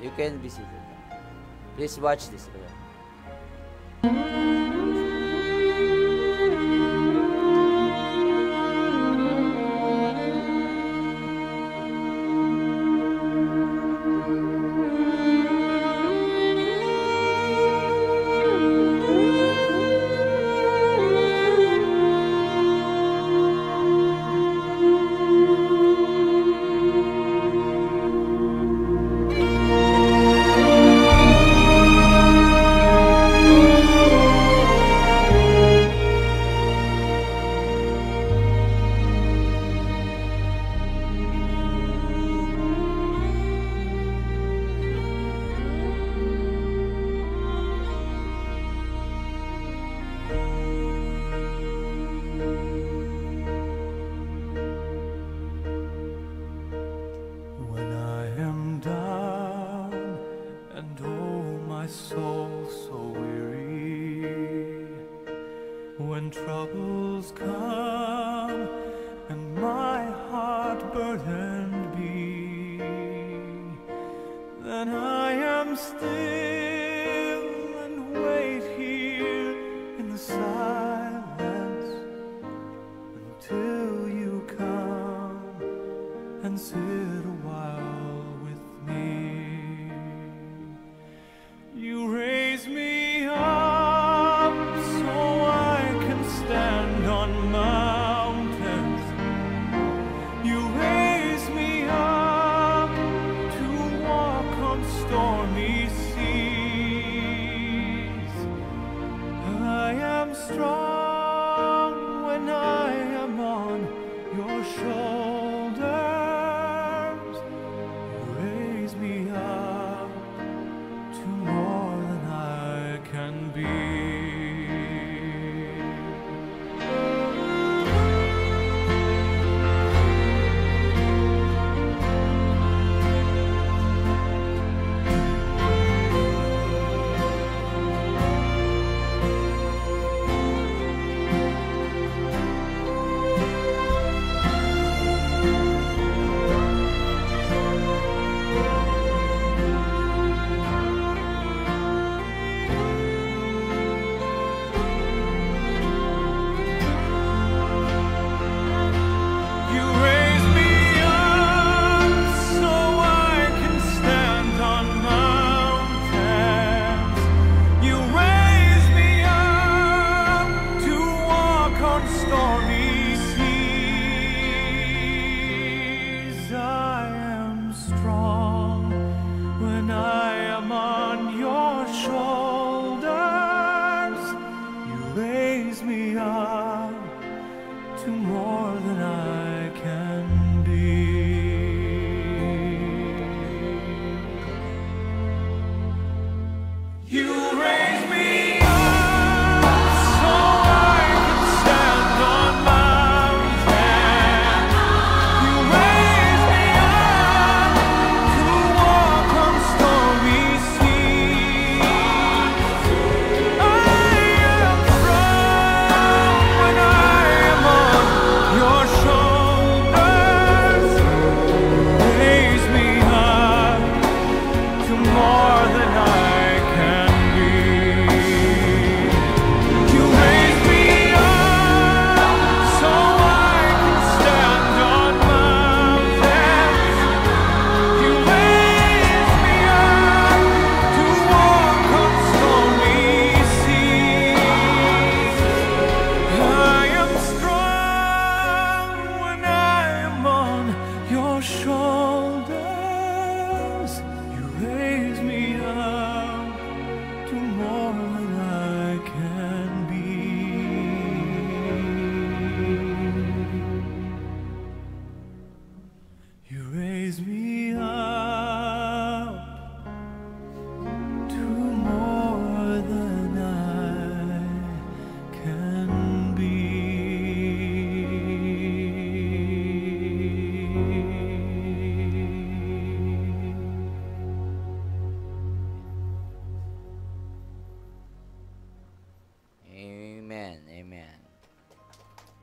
You can be seated. Please watch this.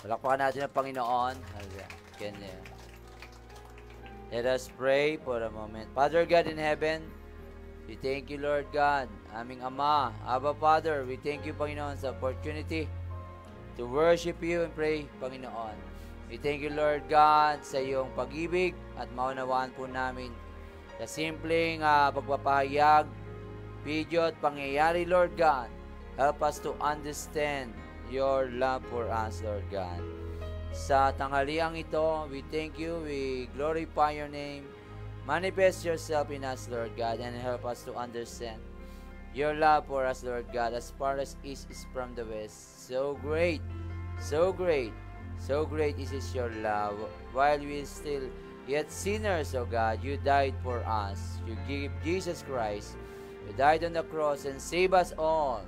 Palakpakan natin ang Panginoon. Ganyan. Let us pray for a moment. Father God in heaven, We thank you, Lord God, aming Ama, Abba Father. We thank you, Panginoon, sa opportunity to worship you and pray, Panginoon. We thank you, Lord God, sa iyong pag-ibig at maunawaan po namin sa simpleng pagpapahayag, video at pangyayari, Lord God. Help us to understand your love for us, Lord God. Sa tanghaliang ito, we thank you, we glorify your name. Manifest yourself in us, Lord God, and help us to understand your love for us, Lord God, as far as east is from the west. So great, so great, so great is your love. While we still yet sinners, O God, you died for us. You gave Jesus Christ. You died on the cross and save us all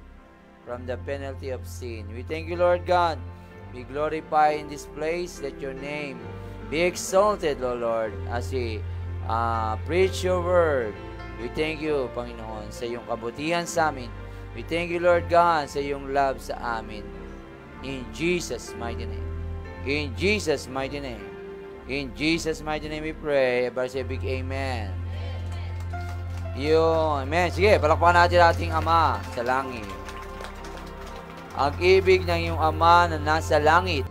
from the penalty of sin. We thank you, Lord God. Be glorified in this place. Let your name be exalted, O Lord, as we preach your word. We thank you, Panginoon, sa iyong kabutihan sa amin. We thank you, Lord God, sa iyong love sa amin. In Jesus' mighty name. In Jesus' mighty name. In Jesus' mighty name we pray. Everybody say big amen. Yun. Amen. Sige, palakpakan natin ating Ama sa langit. Ang ibig ng iyong Ama na nasa langit.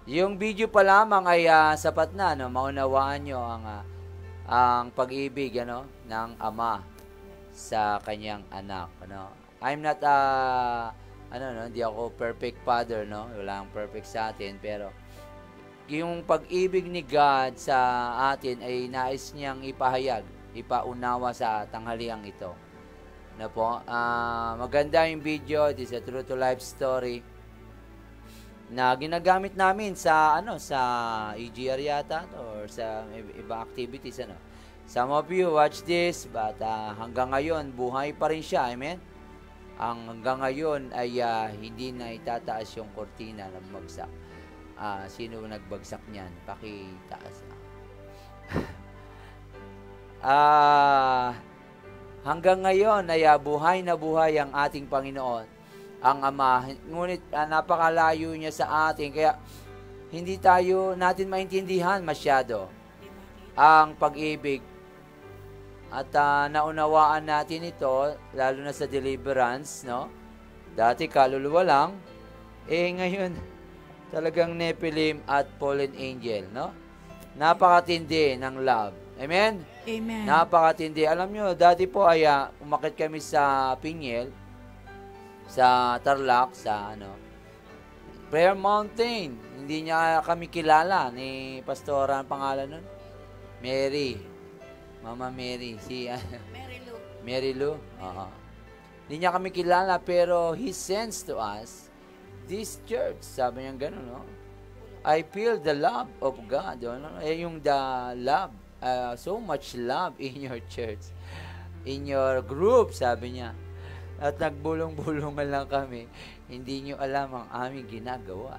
Yung video pa lamang ay sapat na, no? Maunawaan nyo ang pag-ibig ng Ama sa kanyang anak. I'm not hindi ako perfect father, no? Walang perfect sa atin, pero yung pag-ibig ni God sa atin ay nais niyang ipahayag, ipaunawa sa tanghaliang ito. Maganda yung video. This is a true to life story na ginagamit namin sa EGR yata or sa iba activities. Some of you watch this, but hanggang ngayon buhay pa rin siya. Amen. Hanggang ngayon ay hindi na itataas yung kortina na bumagsak. Sino nagbagsak niyan? Pakitaas. Hanggang ngayon ay buhay na buhay ang ating Panginoon, ang Ama. Ngunit napakalayo niya sa atin, kaya hindi natin maintindihan masyado ang pag-ibig. At naunawaan natin ito, lalo na sa deliverance, no? Dati kaluluwa lang, ngayon talagang Nephilim at fallen angel, no? Napakatindi ng love. Amen? Amen. Napakatindi. Alam nyo, dati po ay umakit kami sa Pinyel, sa Tarlac, sa Prayer Mountain. Hindi niya kami kilala ni Pastora, ang pangalan nun? Mary. Mama Mary. Mary Lou. Hindi niya kami kilala, pero He sends to us this church. Sabi niya gano'n, no? I feel the love of God. Yung the love. So much love in your church. In your group, sabi niya. At nagbulong-bulungan lang kami. Hindi niyo alam ang aming ginagawa.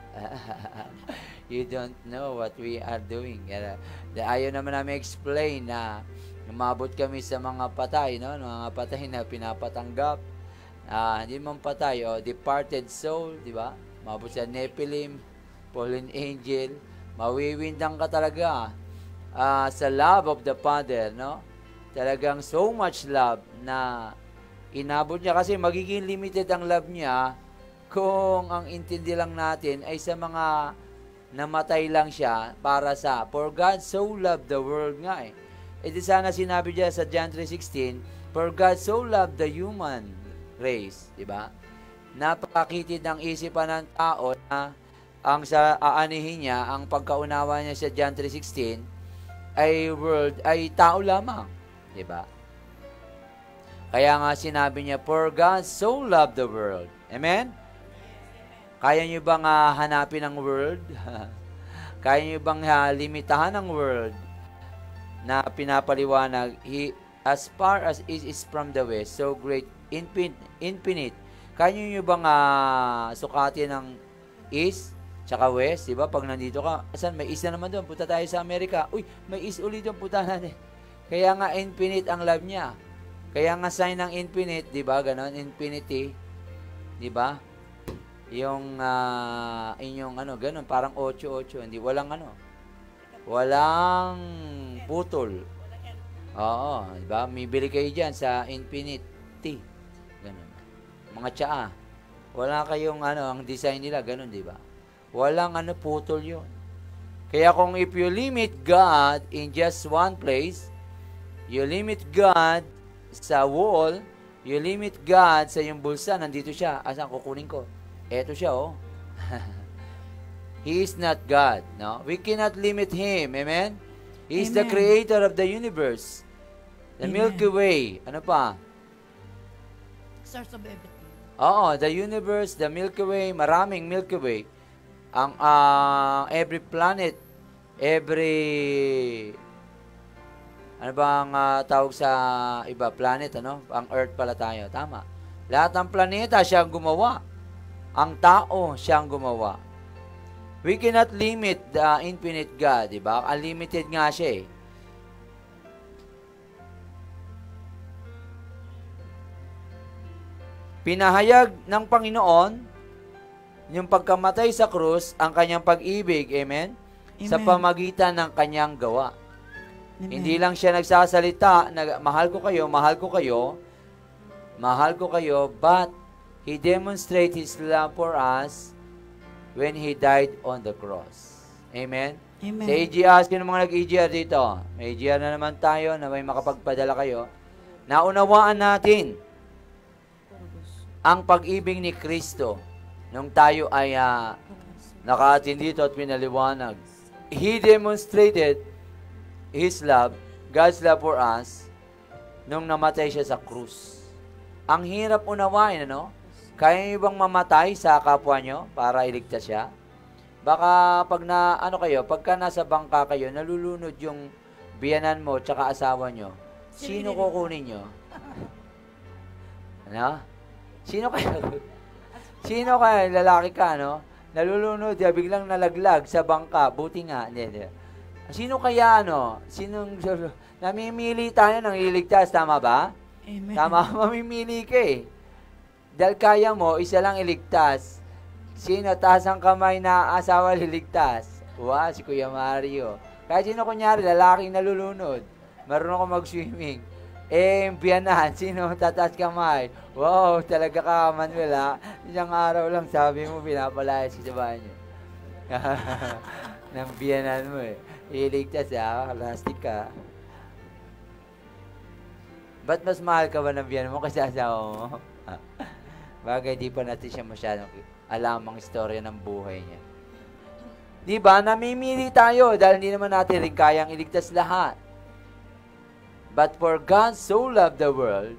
You don't know what we are doing. Ayaw naman namin explain na umabot kami sa mga patay, no? Mga patay na pinapatanggap. Hindi man patay, departed soul, di ba? Umabot sa Nephilim, fallen angel. Mawiwindang ka talaga sa love of the Father, no? Talagang so much love na inabot niya, kasi magiging limited ang love niya kung ang intindi lang natin ay sa mga namatay lang siya para sa, for God so loved the world nga eh. Di sana sinabi niya sa John 3:16, for God so loved the human race, di ba? Napakakitid ng isipan ng tao na ang sa aanihin niya, ang pagkaunawa niya sa John 3:16 ay tao lamang, di ba? Kaya nga sinabi niya, for God so loved the world. Amen? Kaya niyo bang hanapin ang world? Kaya niyo bang limitahan ang world na pinapaliwanag? As far as it is from the west, so great, infinite. Kaya niyo bang sukatin ang east tsaka west? Diba? Pag nandito ka, asan? May east na naman doon. Punta tayo sa Amerika. Uy, may east ulit doon. Punta natin. Kaya nga infinite ang love niya. Kaya nga sign ng infinite, di ba? Ganon, infinity. Di ba? Yung inyong ganon, parang 8-8. Hindi, walang walang putol. Oo, di ba? Mibili kayo dyan sa Infinity. Ganun. Mga tsaa. Wala kayong ang design nila, ganun, di ba? Walang putol yun. Kaya kung if you limit God in just one place, you limit God sa wall, you limit God sa yung bulsa, nandito siya. Asan kukunin ko? Eto siya, oh. He is not God, no? We cannot limit Him, amen? He is the creator of the universe. The Milky Way. Ano pa? Source of everything. Oo, the universe, the Milky Way, maraming Milky Way. Ang every planet, every ano bang tawag sa iba planet, ano? Ang Earth pala tayo, tama. Lahat ng planeta siyang gumawa. Ang tao siyang gumawa. We cannot limit the infinite God, di ba? Unlimited nga siya eh. Pinahayag ng Panginoon yung pagkamatay sa krus, ang kanyang pag-ibig, amen? Sa pamagitan ng kanyang gawa. Amen. Hindi lang siya nagsasalita, mahal ko kayo, mahal ko kayo, mahal ko kayo, but He demonstrated His love for us when He died on the cross. Amen? Amen. Sa AGR, sino mga nag-AGR dito? May AGR na naman tayo na may makapagpadala kayo. Naunawaan natin ang pag-ibig ni Kristo nung tayo ay nakaatin dito at pinaliwanag. He demonstrated His love, God's love for us, nung namatay siya sa krus. Ang hirap unawain, ano? Kaya niyo bang mamatay sa kapwa nyo para iligtas siya? Baka pag pagka nasa bangka kayo, nalulunod yung biyanan mo tsaka asawa nyo. Sino kukunin nyo? Ano? Sino kaya lalaki ka, no? Nalulunod, biglang nalaglag sa bangka. Buti nga. Hindi. Sino kaya, namimili tayo ng iligtas, tama ba? Amen. Tama, mamimili ka eh. Dahil kaya mo, isa lang iligtas. Sino, taas ang kamay na asawa liligtas? Wow, si Kuya Mario. Kaya sino kunyari, lalaking nalulunod. Marunong ako mag-swimming. Biyanan, sino tataas kamay? Wow, talaga ka, Manuel, ha? Isang araw lang, sabi mo, pinapalayas sa bahay niyo. Nang biyanan mo, eh. Iligtas, ha? Plastic ka. Ba't mas mahal ka ba ng biyanan mo kasi asawa mo? Bagay, di pa natin siya masyadong alam ang istorya ng buhay niya. Di ba? Namimili tayo dahil hindi naman natin rin kayang iligtas lahat. But for God so loved the world,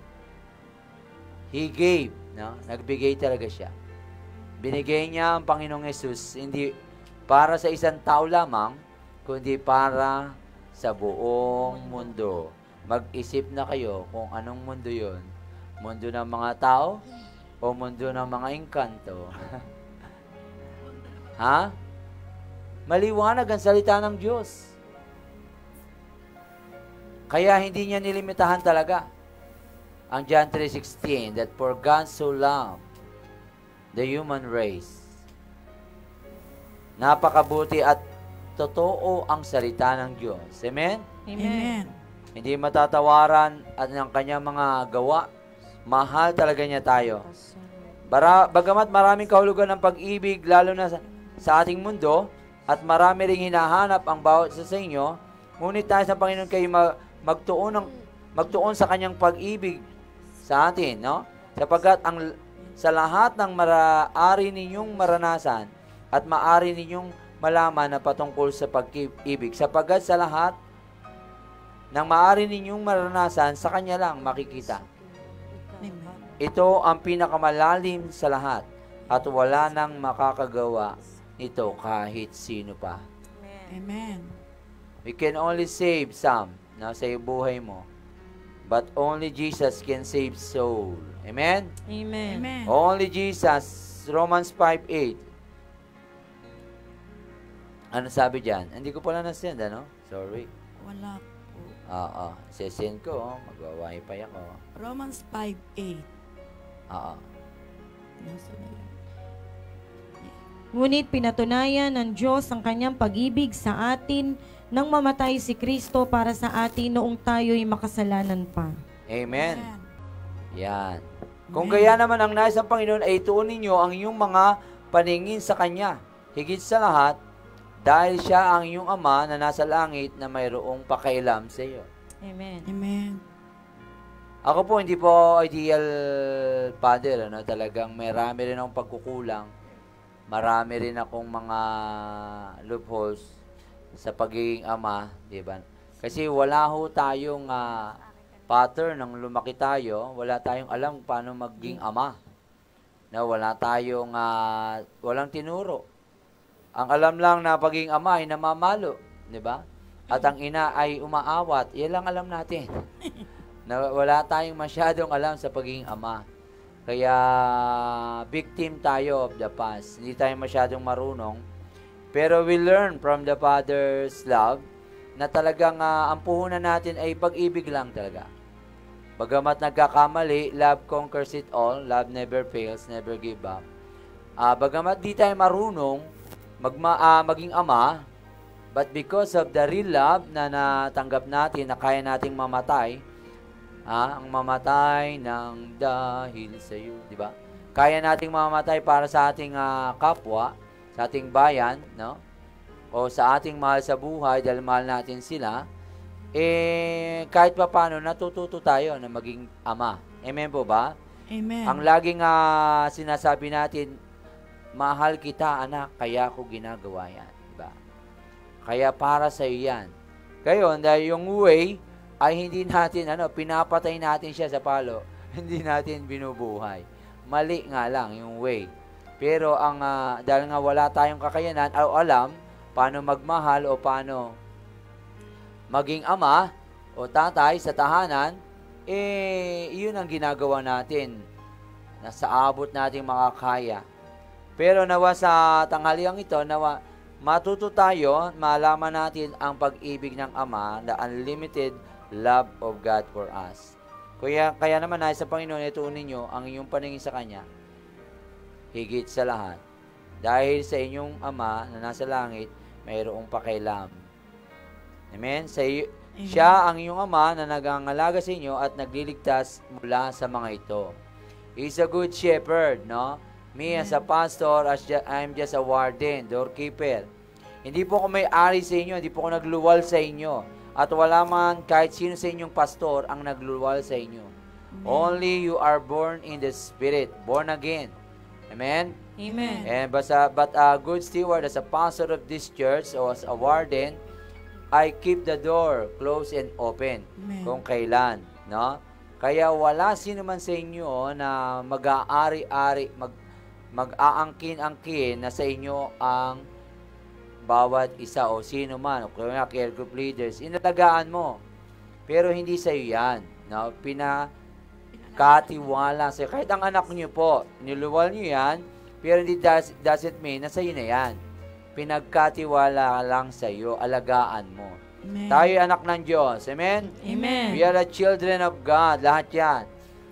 He gave, no? Nagbigay talaga siya. Binigay niya ang Panginoong Yesus, hindi para sa isang tao lamang, kundi para sa buong mundo. Mag-isip na kayo kung anong mundo yon. Mundo ng mga tao o mundo ng mga engkanto? Ha? Maliwanag ang salita ng Diyos. Kaya hindi niya nilimitahan talaga ang John 3:16, that for God so loved the human race. Napakabuti at totoo ang salita ng Diyos. Amen? Amen. Hindi matatawaran at ng kanyang mga gawa. Mahal talaga niya tayo. Bagamat maraming kahulugan ng pag-ibig, lalo na sa ating mundo, at marami ring hinahanap ang bawat isa sa inyo, ngunit tayo sa Panginoon kayo magtuon sa kanyang pag-ibig sa atin, no? Sapagkat sa lahat ng maaari ninyong maranasan at maaari ninyong malaman na patungkol sa pag-ibig, sapagkat sa lahat ng maaari ninyong maranasan, sa kanya lang makikita. Ito ang pinakamalalim sa lahat at wala nang makakagawa nito kahit sino pa. Amen. We can only save some sa buhay mo. But only Jesus can save soul. Amen? Amen. Amen. Only Jesus. Romans 5:8. Ano sabi dyan? Hindi ko pala na-send, ano? Sorry. Wala po. Sesend ko. Magwa-wifi ako. Romans 5:8. Ngunit pinatunayan ng Diyos ang kanyang pag-ibig sa atin nang mamatay si Kristo para sa atin noong tayo'y makasalanan pa. Amen. Amen. Yan. Kung Amen. kaya naman ang nais ng Panginoon ay ituon ninyo ang inyong mga paningin sa Kanya. Higit sa lahat, dahil Siya ang iyong Ama na nasa langit na mayroong pakailam sa iyo. Amen. Amen. Ako po, hindi po ideal father. Talagang marami rin akong pagkukulang. Marami rin akong mga loopholes sa pagiging ama. Diba? Kasi wala ho tayong pattern nang lumaki tayo. Wala tayong alam paano maging ama. Wala tayong, walang tinuro. Ang alam lang na pagiging ama ay namamalo. Diba? At ang ina ay umaawat. Yan lang alam natin. Wala tayong masyadong alam sa pagiging ama. Kaya, victim tayo of the past. Hindi tayo masyadong marunong. Pero we learn from the Father's love na talagang ang puhunan natin ay pag-ibig lang talaga. Bagamat nagkakamali, love conquers it all. Love never fails, never give up. Bagamat di tayo marunong maging ama, but because of the real love na natanggap natin, na kaya nating mamatay, ang mamatay ng dahil sa iyo, di ba? Kaya nating mamatay para sa ating kapwa, sa ating bayan, no? O sa ating mahal sa buhay dahil mahal natin sila, kahit pa paano, natututo tayo na maging ama. Amen po ba? Amen. Ang laging sinasabi natin, mahal kita, anak, kaya ko ginagawa yan. Diba? Kaya para sa iyo yan. Ngayon, dahil yung way, ay hindi natin, pinapatay natin siya sa palo. Hindi natin binubuhay. Mali nga lang yung way. Pero dahil nga wala tayong kakayanan o alam paano magmahal o paano maging ama o tatay sa tahanan, yun ang ginagawa natin. Nasa abot nating makakaya. Pero nawa sa tanghaliang ito, nawa matuto tayo, malaman natin ang pag-ibig ng Ama, the unlimited love of God for us. Kaya naman ay sa Panginoon, ituon ninyo ang inyong paningin sa Kanya, higit sa lahat. Dahil sa inyong Ama na nasa langit, mayroong pakailam. Amen? Amen. Siya ang inyong Ama na nagangalaga sa inyo at nagliligtas mula sa mga ito. He's a good shepherd, no? Me as a pastor, I'm just a warden, doorkeeper. Hindi po ako may-ari sa inyo, hindi po ako nagluwal sa inyo. At wala man kahit sino sa inyong pastor ang nagluwal sa inyo. Amen. Only you are born in the Spirit, born again. Amen? Amen. And but a good steward as a pastor of this church or as a warden, I keep the door closed and open. Amen. Kung kailan, no? Kaya wala sino man sa inyo na mag-aari-ari, mag-aangkin-angkin na sa inyo ang bawat isa o sino man, o kaya care group leaders, inalagaan mo. Pero hindi sa iyo yan. No? Pinakatiwala sa iyo. Kahit ang anak niyo po, niluwal niyo yan, pero hindi doesn't mean na sa iyo na yan. Pinagkatiwala lang sa iyo, alagaan mo. Amen. Tayo anak ng Diyos. Amen? Amen. We are the children of God. Lahat yan.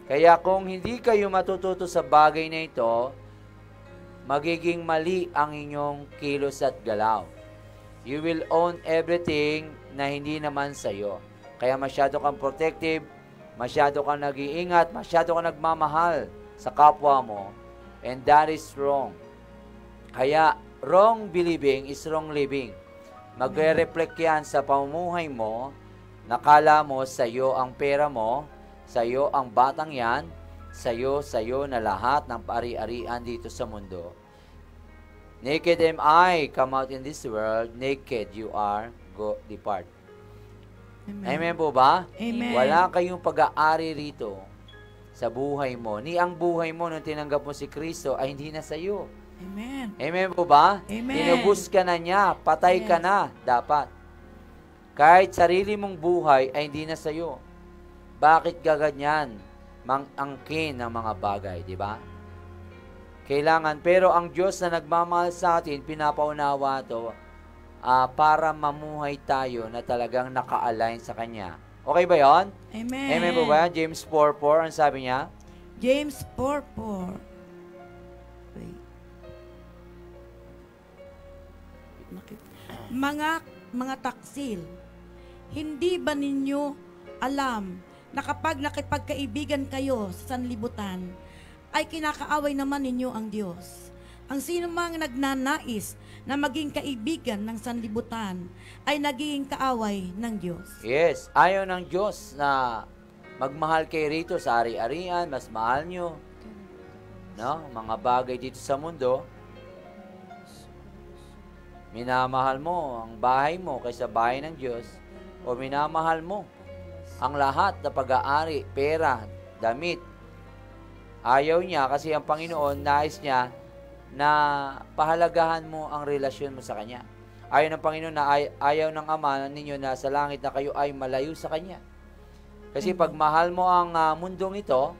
Kaya kung hindi kayo matututo sa bagay na ito, magiging mali ang inyong kilos at galaw. You will own everything na hindi naman sa'yo. Kaya masyado kang protective, masyado kang nag-iingat, masyado kang nagmamahal sa kapwa mo. And that is wrong. Kaya wrong believing is wrong living. Magre-reflect yan sa pamumuhay mo. Nakala mo sa'yo ang pera mo, sa'yo ang batang yan, sa'yo na lahat ng pari-arian dito sa mundo. Naked am I, come out in this world, naked you are, go depart. Amen. Amen po ba? Amen. Wala kayong pag-aari rito sa buhay mo. Ni ang buhay mo nung tinanggap mo si Kristo ay hindi na sa iyo. Amen. Amen po ba? Amen. Tinubos ka na niya, patay ka Yes. na, dapat. Kahit sarili mong buhay ay hindi na sa iyo. Bakit gaganyan? Mang-angkin ng mga bagay, di ba? Kailangan, pero ang Diyos na nagmamahal sa atin, pinapaunawa ito para mamuhay tayo na talagang naka-align sa Kanya. Okay ba yon? Amen. Amen po ba? James 4:4, ang sabi niya? James 4:4. Wait. Mga mga taksil, hindi ba ninyo alam na kapag nakipagkaibigan kayo sa sanlibutan, ay kinakaaway naman ninyo ang Diyos? Ang sino mang nagnanais na maging kaibigan ng sanlibutan ay naging kaaway ng Diyos. Yes, ayaw ng Diyos na magmahal kayo rito sa ari-arian, mas mahal nyo. No? Mga bagay dito sa mundo, minamahal mo ang bahay mo kaysa bahay ng Diyos, o minamahal mo ang lahat na pag-aari, pera, damit. Ayaw niya kasi ang Panginoon, nais niya na pahalagahan mo ang relasyon mo sa Kanya. Ayaw ng Panginoon na ayaw ng Ama ninyo na sa langit na kayo ay malayo sa Kanya. Kasi pag mahal mo ang mundong ito,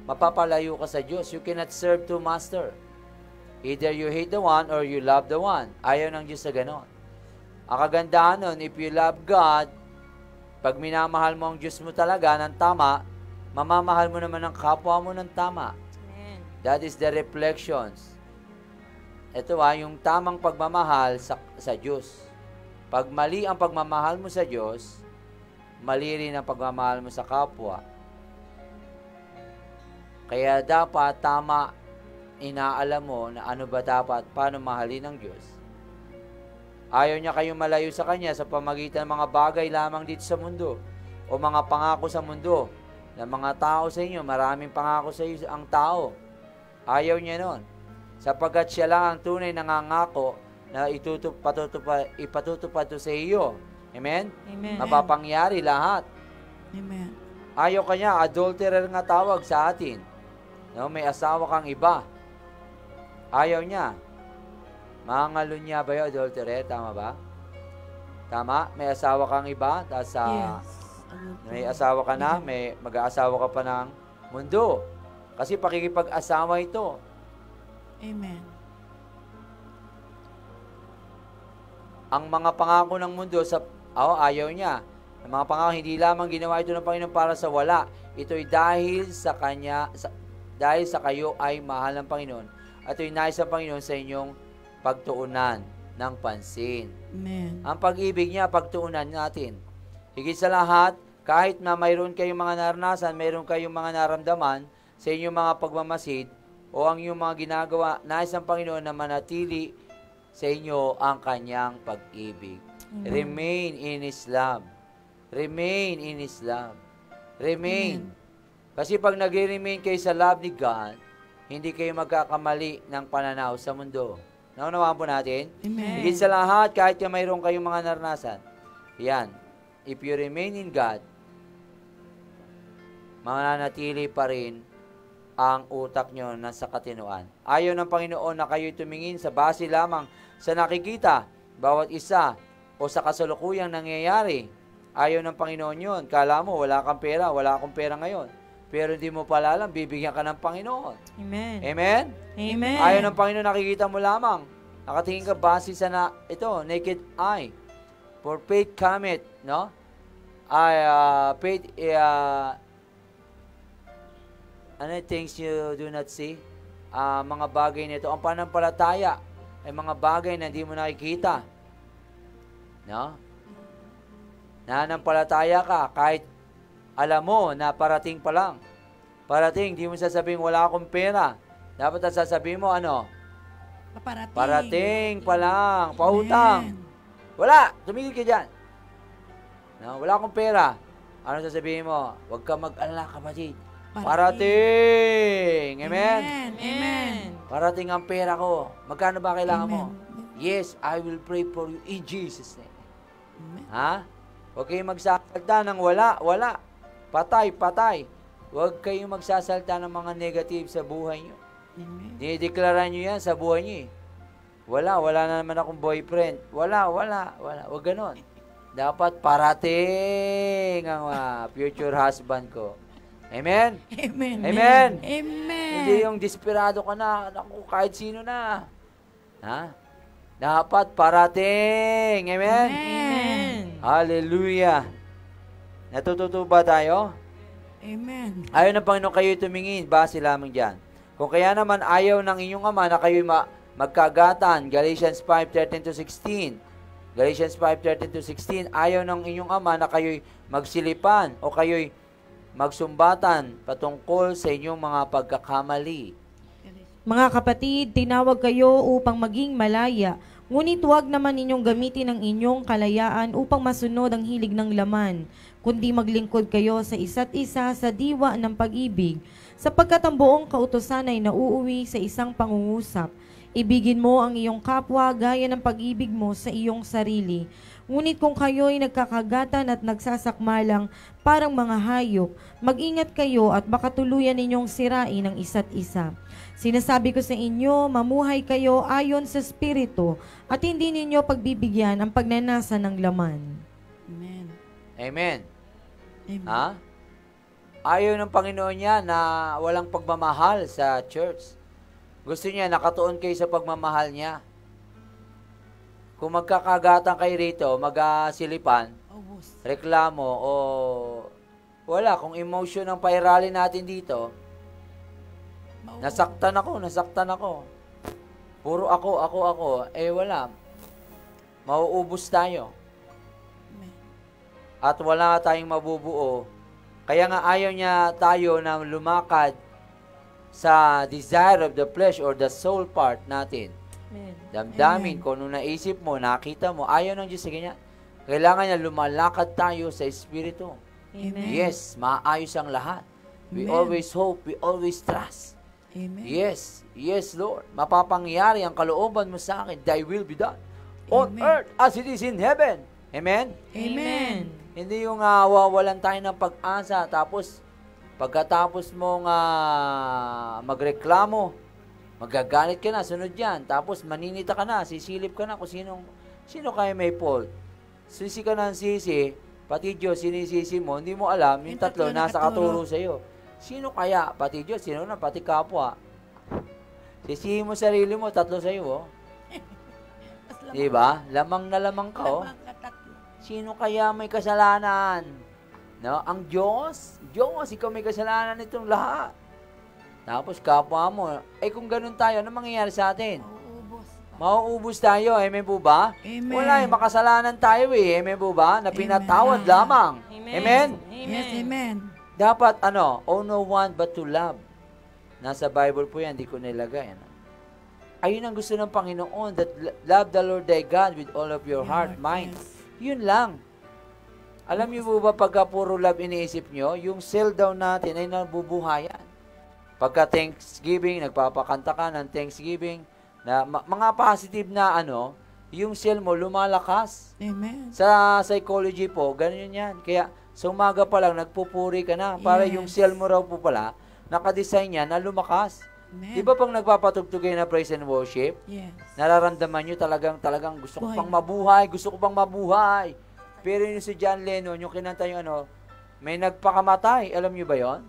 mapapalayo ka sa Diyos. You cannot serve two master. Either you hate the one or you love the one. Ayaw ng Diyos sa ganon. Ang kagandahan nun, if you love God, pag minamahal mo ang Diyos mo talaga ng tama, mamamahal mo naman ang kapwa mo ng tama. Amen. That is the reflections. Ito yung tamang pagmamahal sa Diyos. Pag mali ang pagmamahal mo sa Diyos, mali rin ang pagmamahal mo sa kapwa. Kaya dapat tama, inaalam mo na ano ba dapat, paano mahalin ng Diyos. Ayaw niya kayong malayo sa Kanya sa pamagitan ng mga bagay lamang dito sa mundo o mga pangako sa mundo ng mga tao sa inyo. Maraming pangako sa iyo ang tao. Ayaw niya nun. Sapagkat siya lang ang tunay nangangako na ipatutupad to sa iyo. Amen? Amen. Mapapangyari lahat. Amen. Ayaw kanya, adulterer nga tawag sa atin. No, may asawa kang iba. Ayaw niya. Mangalunya ba yun, adulterer? Tama ba? Tama? May asawa kang iba, tapos Yes. may asawa ka na, may mag-aasawa ka pa ng mundo. Kasi pakikipag-asawa ito. Amen. Ang mga pangako ng mundo, ayaw niya. Ang mga pangako, hindi lamang ginawa ito ng Panginoon para sa wala. Ito'y dahil sa Kanya, dahil sa kayo ay mahal ng Panginoon. At ito'y nais ng Panginoon sa inyong pagtuunan ng pansin. Amen. Ang pag-ibig niya, pagtuunan natin. Higit sa lahat, kahit na mayroon kayong mga naranasan, mayroon kayong mga naramdaman sa inyong mga pagmamasid o ang inyong mga ginagawa, nais ng Panginoon na manatili sa inyo ang Kanyang pag-ibig. Remain in His love. Remain in His love. Remain. Kasi pag nag-remain kayo sa love ni God, hindi kayo magkakamali ng pananaw sa mundo. Naunawaan po natin? Amen. Higit sa lahat, kahit na mayroon kayong mga naranasan, yan, if you remain in God, mananatili pa rin ang utak nyo nasa katinuan. Ayaw ng Panginoon na kayo'y tumingin sa base lamang sa nakikita, bawat isa, o sa kasalukuyang nangyayari. Ayaw ng Panginoon yun. Kala mo, wala kang pera, wala akong pera ngayon. Pero hindi mo pala alam, bibigyan ka ng Panginoon. Amen. Amen? Amen. Ayaw ng Panginoon, nakikita mo lamang. Nakatingin ka base sa naked eye. For faith cometh, no? Faith, things you do not see? Mga bagay nito. Ang panampalataya ay mga bagay na hindi mo nakikita. No? Nananampalataya ka kahit alam mo na parating pa lang. Parating, di mo sasabihin wala akong pera. Dapat ang sasabihin mo ano? Paparating. Parating pa lang, pautang. Amen. Wala, tumigil ka dyan. No, wala akong pera. Ano sasabihin mo? Huwag ka mag-alala, kapatid. Parating. Amen? Amen. Parating ang pera ko. Magkano ba kailangan mo? Amen. Yes, I will pray for you in Jesus' name. Amen. Ha? Huwag kayong magsasalta ng wala. Patay. Huwag kayong magsasalta ng mga negative sa buhay nyo. Amen. Dinideklara nyo yan sa buhay nyo. Wala na naman akong boyfriend. Wala. Huwag ganon. Dapat parating ang future husband ko. Amen? Amen. Amen. Amen. Hindi yung desperado ka na, naku, kahit sino na. Ha? Dapat parating. Amen? Amen. Hallelujah. Natututo ba tayo? Amen. Ayaw ng Panginoon kayo tumingin, base lamang dyan. Kung kaya naman ayaw ng inyong ama na kayo magkagatan, Galatians 5:13-16, Galatians 5:13-16, ayaw ng inyong ama na kayo'y magsilipan o kayo'y magsumbatan patungkol sa inyong mga pagkakamali. Mga kapatid, tinawag kayo upang maging malaya, ngunit huwag naman ninyong gamitin ang inyong kalayaan upang masunod ang hilig ng laman, kundi maglingkod kayo sa isa't isa sa diwa ng pag-ibig, sapagkat ang buong kautusan ay nauuwi sa isang pangungusap. Ibigin mo ang iyong kapwa gaya ng pag-ibig mo sa iyong sarili. Ngunit kung kayo'y nagkakagatan at nagsasakmalang parang mga hayop, mag-ingat kayo at baka tuluyan ninyong sirain ang isa't isa. Sinasabi ko sa inyo, mamuhay kayo ayon sa Espiritu at hindi ninyo pagbibigyan ang pagnanasa ng laman. Amen. Amen. Amen. Ha? Ayaw ng Panginoon niya na walang pagmamahal sa church. Gusto niya nakatuon kayo sa pagmamahal niya. Kung magkakagatan kayo rito, magsilipan, reklamo, o wala, kung emotion ang pairali natin dito, nasaktan ako. Puro ako, wala. Mauubos tayo. At wala tayong mabubuo. Kaya nga ayaw niya tayo na lumakad sa desire of the flesh or the soul part natin. Amen. Damdamin, kung nung naisip mo, nakita mo, ayaw ng Diyos sa ganyan. Kailangan niya lumalakad tayo sa Espiritu. Amen. Yes, maayos ang lahat. We Amen. always hope, we always trust. Amen. Yes, Lord. Mapapangyari ang kalooban mo sa akin. Thy will be done. On Amen. earth as it is in heaven. Amen? Amen. Hindi yung wawalan tayo ng pag-asa, tapos pagkatapos mong magreklamo, magagalit ka na, sunod yan. Tapos maninita ka na, sisilip ka na kung sino kaya may fault. Sisi ka ng sisi, pati Diyos sinisisi mo, hindi mo alam, yung tatlo nasa katuro sa'yo. Sino kaya? Pati Diyos, sino na? Pati kapwa. Sisihin mo sarili mo, tatlo sa'yo, oh. Diba? Lamang na lamang ka, oh. Sino kaya may kasalanan? No? Ang Diyos, ikaw may kasalanan nitong lahat. Tapos kapwa mo, kung ganun tayo, ano mangyayari sa atin? Mauubos tayo, amen po ba? Amen. Wala, makasalanan tayo amen po ba? Na pinatawad lamang. Amen? Yes, amen. Dapat, owe no one but to love. Nasa Bible po yan, di ko nilagay. Ayun ang gusto ng Panginoon, that love the Lord thy God with all of your heart, mind. Yun lang. Alam niyo po ba, pagka puro love iniisip nyo, yung cell down natin ay nabubuhayan. Pagka Thanksgiving, nagpapakanta ka ng Thanksgiving, na mga positive na yung cell mo lumalakas. Amen. Sa psychology po, ganyan yan. Kaya sa umaga pa lang, nagpupuri ka na. Para yung cell mo raw po pala, nakadesign yan na lumakas. Amen. Di ba pag nagpapatugtog kayo na praise and worship, Yes. nararamdaman nyo talagang gusto ko pang mabuhay. Pero yung si John Lennon, yung kinanta yung may nagpakamatay. Alam nyo ba yon?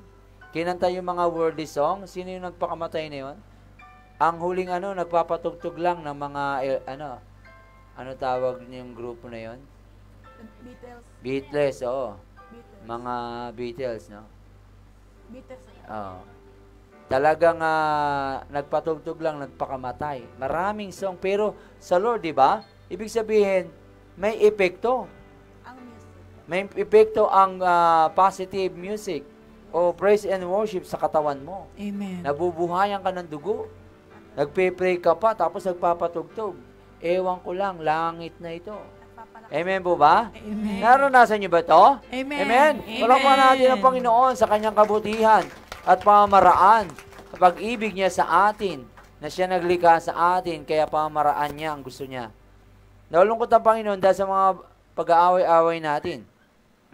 Kinanta yung mga worldly song. Sino yung nagpakamatay na yon? Ang huling nagpapatugtog lang ng mga, ano tawag yung grupo na yon? Beatles, oo. Mga Beatles, no? Oo. Talagang nagpatugtog lang, nagpakamatay. Maraming song. Pero sa Lord, di ba? Ibig sabihin, may epekto. May epekto ang positive music o praise and worship sa katawan mo. Amen. Nabubuhayan ka ng dugo. Nagpe-pray ka pa, tapos nagpapatugtog. Ewan ko lang, langit na ito. Amen po ba? Amen. Naranasan niyo ba ito? Amen. Amen. Palakpakan natin ang Panginoon sa kanyang kabutihan at pamamaraan. Pag-ibig niya sa atin, na siya naglikha sa atin, kaya pamamaraan niya ang gusto niya. Nalulungkot ang Panginoon dahil sa mga pag-aaway-aaway natin.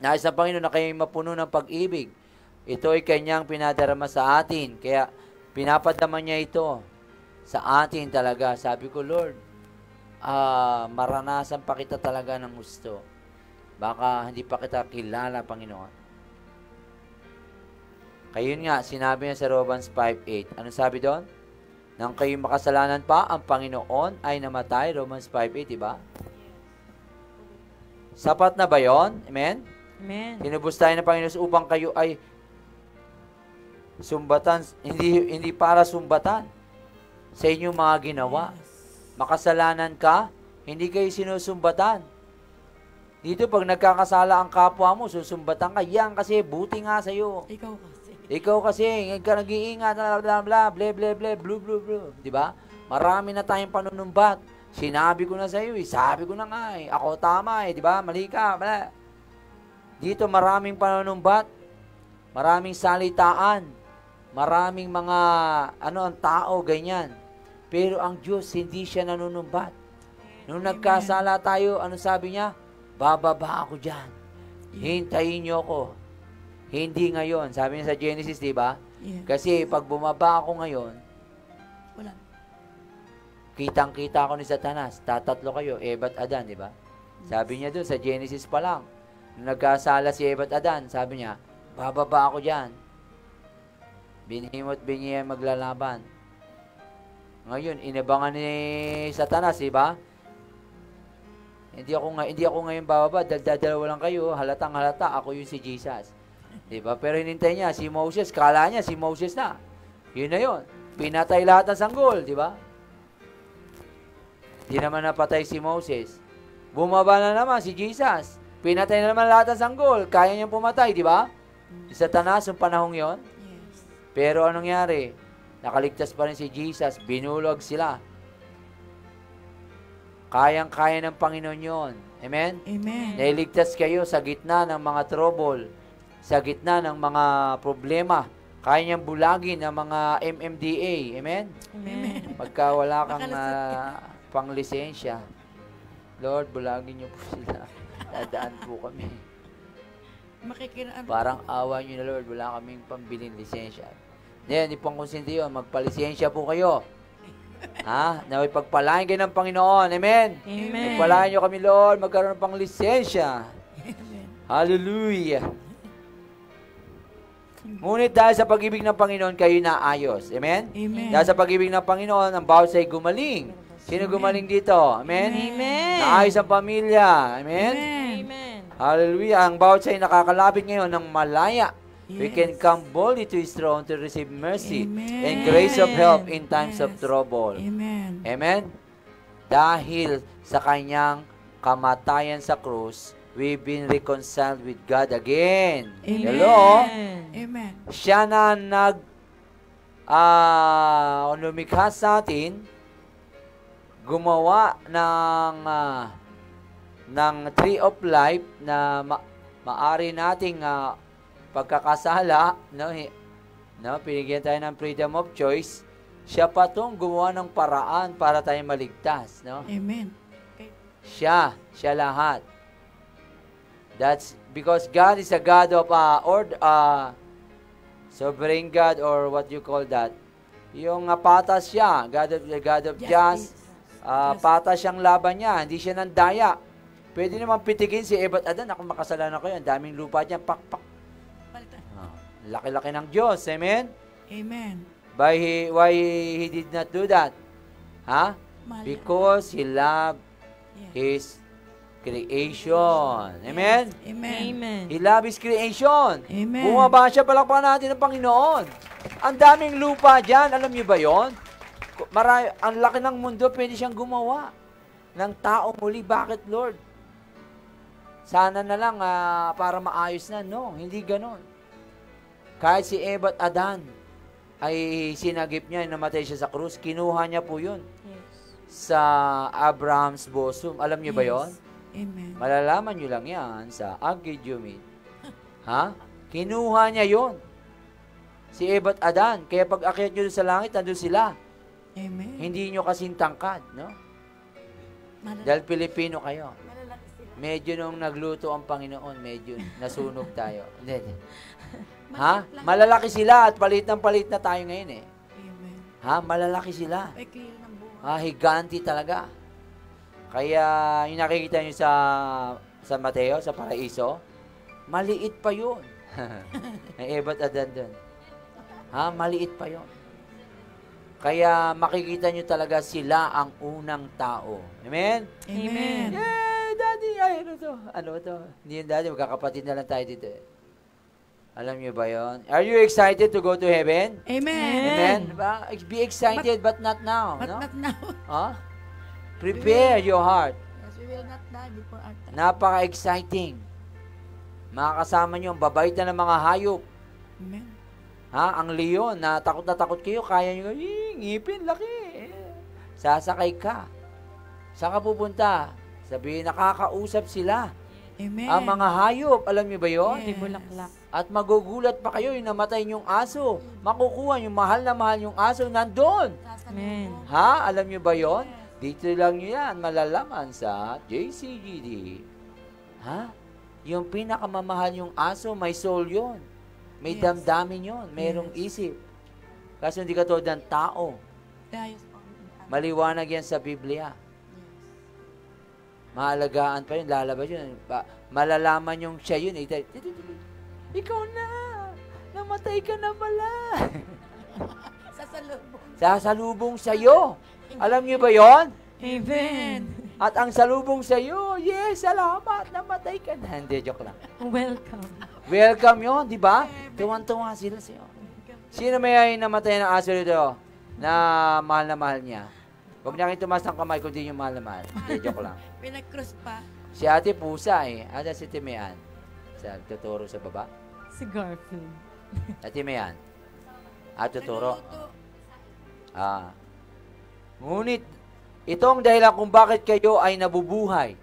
Nais ng Panginoon na kayo mapuno ng pag-ibig. Ito ay kanyang pinadarama sa atin. Kaya pinapadama niya ito sa atin talaga. Sabi ko, Lord, maranasan pa kita talaga ng gusto. Baka hindi pa kita kilala, Panginoon. Kayun nga, sinabi niya sa Romans 5:8. Ano sabi doon? Nang kayo makasalanan pa, ang Panginoon ay namatay. Romans 5:8, diba? Sapat na ba yon? Amen? Amen. Tinubos tayo ng Panginoon upang kayo ay sumbatan, hindi para sumbatan sa inyong mga ginawa. Makasalanan ka, Hindi kayo sinusumbatan. Dito, pag nagkakasala ang kapwa mo, susumbatan ka. Yan kasi, buti nga sa'yo. Ikaw kasi. Ikaw kasi, hindi ka nag-iingat, bla bla bla, ble ble ble, blue blue blue. Di ba? Marami na tayong panunumbat. Sinabi ko na sa'yo, sabi ko na nga ako tama di ba? Mali ka, bla. Dito maraming panunumbat, maraming salitaan, maraming mga, ang tao, ganyan. Pero ang Diyos, hindi siya nanunumbat. Nung nagkasala tayo, ano sabi niya? Bababa ako dyan. Hintayin niyo ako. Hindi ngayon. Sabi niya sa Genesis, di ba? Yeah. Kasi pag bumaba ako ngayon, Wala. kitang-kita ako ni Satanas. Tatatlo kayo, Eva at Adan, di ba? Sabi niya doon sa Genesis pa lang. Nung nagkasala si Eva at Adan, sabi niya, bababa ako dyan. Binhimot binhiyan maglalaban. Ngayon, inabangan ni Satanas, di ba? Hindi ako ngayon bababa, dalawa lang kayo, halatang halata, ako yung si Jesus. Di ba? Pero hinintay niya, si Moses, kala niya si Moses na. Yun na yun. Pinatay lahat ng sanggol, di ba? Di naman napatay si Moses. Bumaba na naman si Jesus. Pinatay na naman lahat ng sanggol. Kaya niyang pumatay, di ba? Si Satanas, yung panahong yon. Yes. Pero anong nangyari? Nakaligtas pa rin si Jesus. Binulog sila. Kayang-kaya ng Panginoon yon. Amen? Amen. Nailigtas kayo sa gitna ng mga trouble, sa gitna ng mga problema. Kaya niyang bulagin ng mga MMDA. Amen? Amen. Pagka wala kang pang-lisensya, Lord, bulagin niyo po sila. Dadaan po kami. Makikiraan. Parang awa niyo na, Lord, wala kaming pambiling lisensya. Hindi pang konsinti yun. Magpalisensya po kayo. Naway pagpalain kayo ng Panginoon. Amen? Amen. Pagpalain niyo kami, Lord, magkaroon ng pang-lisensya. Amen. Hallelujah. Ngunit dahil sa pag-ibig ng Panginoon, kayo naayos. Amen? Amen. Dahil sa pag-ibig ng Panginoon, ang bawat sa'y gumaling. Sino gumaling dito? Amen? Amen. Naayos ang pamilya. Amen? Amen. Hallelujah. Ang bawat sa'y nakakalapit ngayon ng malaya. We Yes. can come boldly to His throne to receive mercy Amen. and grace of help in times of Yes. trouble. Amen. Amen? Dahil sa kanyang kamatayan sa krus, we've been reconciled with God again. Amen. Hello? Amen. Siya na lumikha sa atin, gumawa ng tree of life na maari nating pagkakasala, pinigyan tayo ng freedom of choice. Siya pa tong gumawa ng paraan para tayo maligtas, no? Amen. Siya lahat. That's because God is a God of sovereign God, or what you call that. Yung patas siya, God of just, patas siyang laban niya, hindi siya ng daya. Pwede naman pitikin si Eva at Adan, ako makasalanan ko yan, daming lupa dyan, pak. Laki-laki ng Diyos, amen? Amen. Why He did not do that? Because He loved His creation. Amen? Amen. Amen. He loved His creation. Amen. Bumaba siya, palakpakan natin ng Panginoon. Ang daming lupa dyan, alam niyo ba yon? Ang laki ng mundo, pwede siyang gumawa ng tao muli. Bakit, Lord? Sana na lang para maayos na. No, hindi ganon. Kahit si Eva at Adan ay sinagip niya, namatay siya sa krus, kinuha niya po yun sa Abraham's bosom. Alam niyo ba yon? Amen. Malalaman niyo lang yan sa Agidumit. Kinuha niya yon. Si Eva at Adan. Kaya pag akyat niyo sa langit, nandun sila. Amen. Hindi niyo kasing tangkad, no? Dahil Pilipino kayo. Medyo nung nagluto ang Panginoon, medyo nasunog tayo. Hindi. Malalaki sila at palit na tayo ngayon eh. Amen. Malalaki sila. Ay, kaya ng buhay. Higanti talaga. Kaya yung nakikita nyo sa Mateo, sa Paraiso, maliit pa yun. May Eva at Adan dun. Maliit pa yun. Kaya makikita nyo talaga sila ang unang tao. Amen? Amen. Yay, Daddy! Ano to? Hindi yun, Daddy. Magkakapatid na lang tayo dito. Alam niyo ba yon? Are you excited to go to heaven? Amen. Amen? Diba? Be excited, but not now. But no? not now. Prepare your heart. Yes, we will not die before our time. Napaka-exciting. Makakasama nyo ang babait na ng mga hayop. Amen. Ha? Ang leon, na takot kayo, kaya nyo, ngipin, laki. Sasakay ka. Saan ka pupunta? Sabihin, nakakausap sila. Amen. Ang mga hayop, alam niyo ba yun? Yes. Bulaklak. At magugulat pa kayo yung namatay yung aso. Makukuha yung mahal na mahal yung aso, nandun. Amen. Ha? Alam niyo ba yon? Dito lang nyo yan, malalaman sa JCGD. Ha? Yung pinakamamahal yung aso, may soul yon. May Yes. damdamin yon. Mayroong isip. Kasi hindi katulad ng tao. Dayos po. Maliwanag yan sa Biblia. Maalagaan pa yun, lalabas yun. Malalaman yung siya yun. Ikaw na! Namatay ka na pala! Sasalubong. Sasalubong sa'yo. Alam niyo ba yon? Amen. At ang salubong sa'yo, yes, salamat, namatay ka na. Hindi, joke lang. Welcome. Welcome yon, di ba? Tuwan-tuwa sila sa'yo. Sino may namatay ng aso dito na mahal niya? Huwag niya kayo tumas ng kamay kung di nyo mahal na mahal. Hindi, joke lang. Pinag-cross pa. Si ate pusa eh. Ate si Timean. Sa tuturo sa baba. Si Garfield. Ate Timean. Tuturo. Nagluluto. Ngunit, itong dahilan kung bakit kayo ay nabubuhay.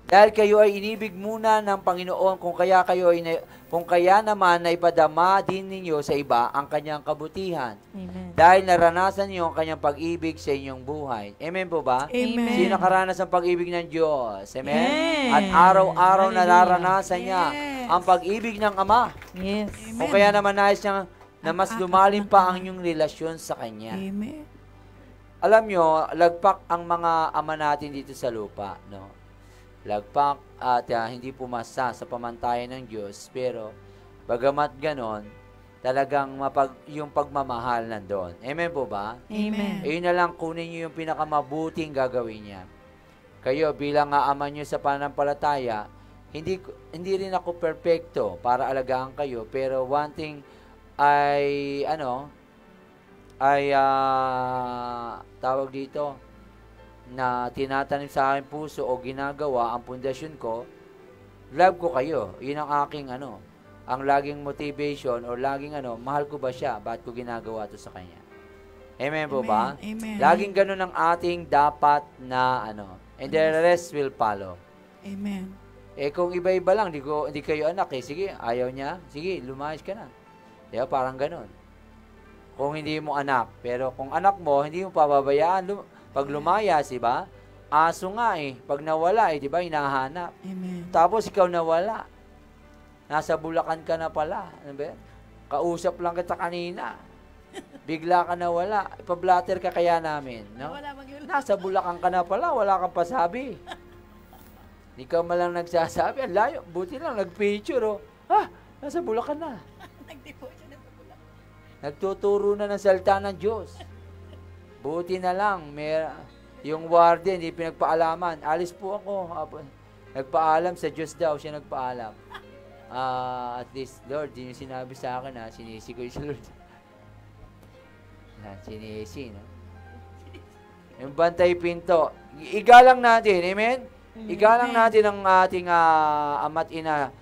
Dahil kayo ay inibig muna ng Panginoon, kung kaya naman na ipadama din ninyo sa iba ang kanyang kabutihan. Amen. Dahil naranasan niyo ang kanyang pag-ibig sa inyong buhay. Amen po ba? Amen. Sino nakaranas ng pag-ibig ng Diyos? Amen? Yes. At araw-araw na Hallelujah. naranasan niya Yes. ang pag-ibig ng Ama. Yes. Kung kaya naman nais niya na mas lumalim pa ang inyong relasyon sa Kanya. Amen. Alam nyo, lagpak ang mga ama natin dito sa lupa, no? Lagpak at hindi pumasa sa pamantayan ng Diyos, pero bagamat ganon, talagang yung pagmamahal nandun. Amen po ba? Amen. Ayun na lang, kunin nyo yung pinakamabuting gagawin niya. Kayo, bilang ama nyo sa pananampalataya, hindi rin ako perfecto para alagaan kayo, pero one thing ay, tawag dito, na tinatanim sa aking puso o ginagawa ang pundasyon ko, love ko kayo. Yun ang aking ang laging motivation o laging mahal ko ba siya? Ba't ko ginagawa to sa kanya? Amen po ba? Amen. Laging ganun ang ating dapat na and the rest will follow. Amen. Kung iba-iba lang, hindi kayo anak sige, ayaw niya, sige, lumayas ka na. Diba, parang ganun. Kung hindi mo anak, pero kung anak mo, hindi mo pababayaan, pag lumayas, diba? Aso nga pag nawala diba, hinahanap. Amen. Tapos ikaw nawala. Nasa Bulacan ka na pala. Ano ba? Kausap lang kita kanina. Bigla ka nawala. Ipablatter ka kaya namin, no? Wala mag-iulap. Nasa Bulacan ka na pala, wala kang pasabi. Ikaw malang nagsasabi, ang layo. Buti lang, nag-picture, nasa Bulacan na. Nag-devotion na sa bulak. Nagtuturo na ng salita ng Diyos. Buti na lang, yung warden, hindi pinagpaalaman. Alis po ako. Nagpaalam sa Diyos daw, siya nagpaalam. At least, Lord, yun yung sinabi sa akin, sinisi ko yung sa Lord. Sinisi, no? Yung bantay pinto. Igalang natin, amen? Igalang natin ang ating ama't ina,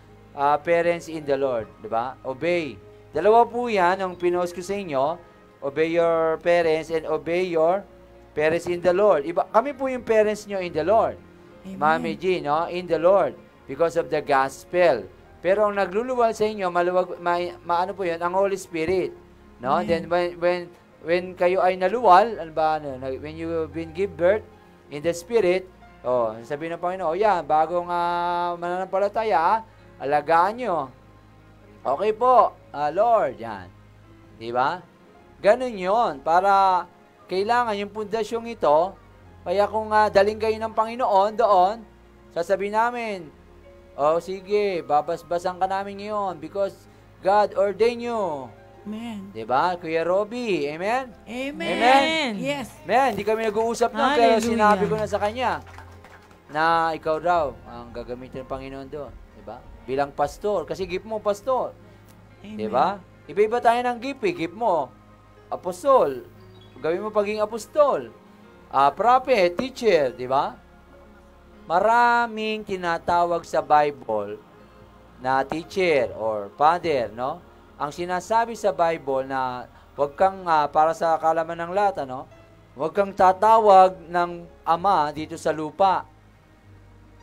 parents in the Lord, di ba? Obey. Dalawa po yan, ang pinost ko sa inyo. Obey your parents and obey your parents in the Lord. Kami po yung parents nyo in the Lord. Amen. Mami G, no? In the Lord. Because of the gospel. Pero ang nagluluwal sa inyo, maano po yun? Ang Holy Spirit. No? Amen. Then when kayo ay naluwal, when you been give birth in the Spirit, sabihin ng Panginoon, bagong mananampalataya, alagaan nyo. Okay po, Lord, yan. Diba? Ganun yon, para kailangan yung pundasyong ito, kaya kung daling kayo ng Panginoon doon, sasabihin namin, sige, babasbasan ka namin ngayon because God ordained you. Amen. Diba? Kuya Robby, amen? Amen. Amen. Yes. Man, hindi kami nag-uusap nun, pero Hallelujah. sinabi ko na sa kanya na ikaw daw ang gagamitin ng Panginoon doon. Diba? Bilang pastor, kasi gift mo, pastor. Amen. Diba? Iba-iba tayo ng gift, gift mo, apostol. Gawin mo pagiging apostol. prophet, teacher, di ba? Maraming tinatawag sa Bible na teacher or father, no? Ang sinasabi sa Bible na huwag kang, para sa kalaman ng lahat, ano? Huwag kang tatawag ng ama dito sa lupa.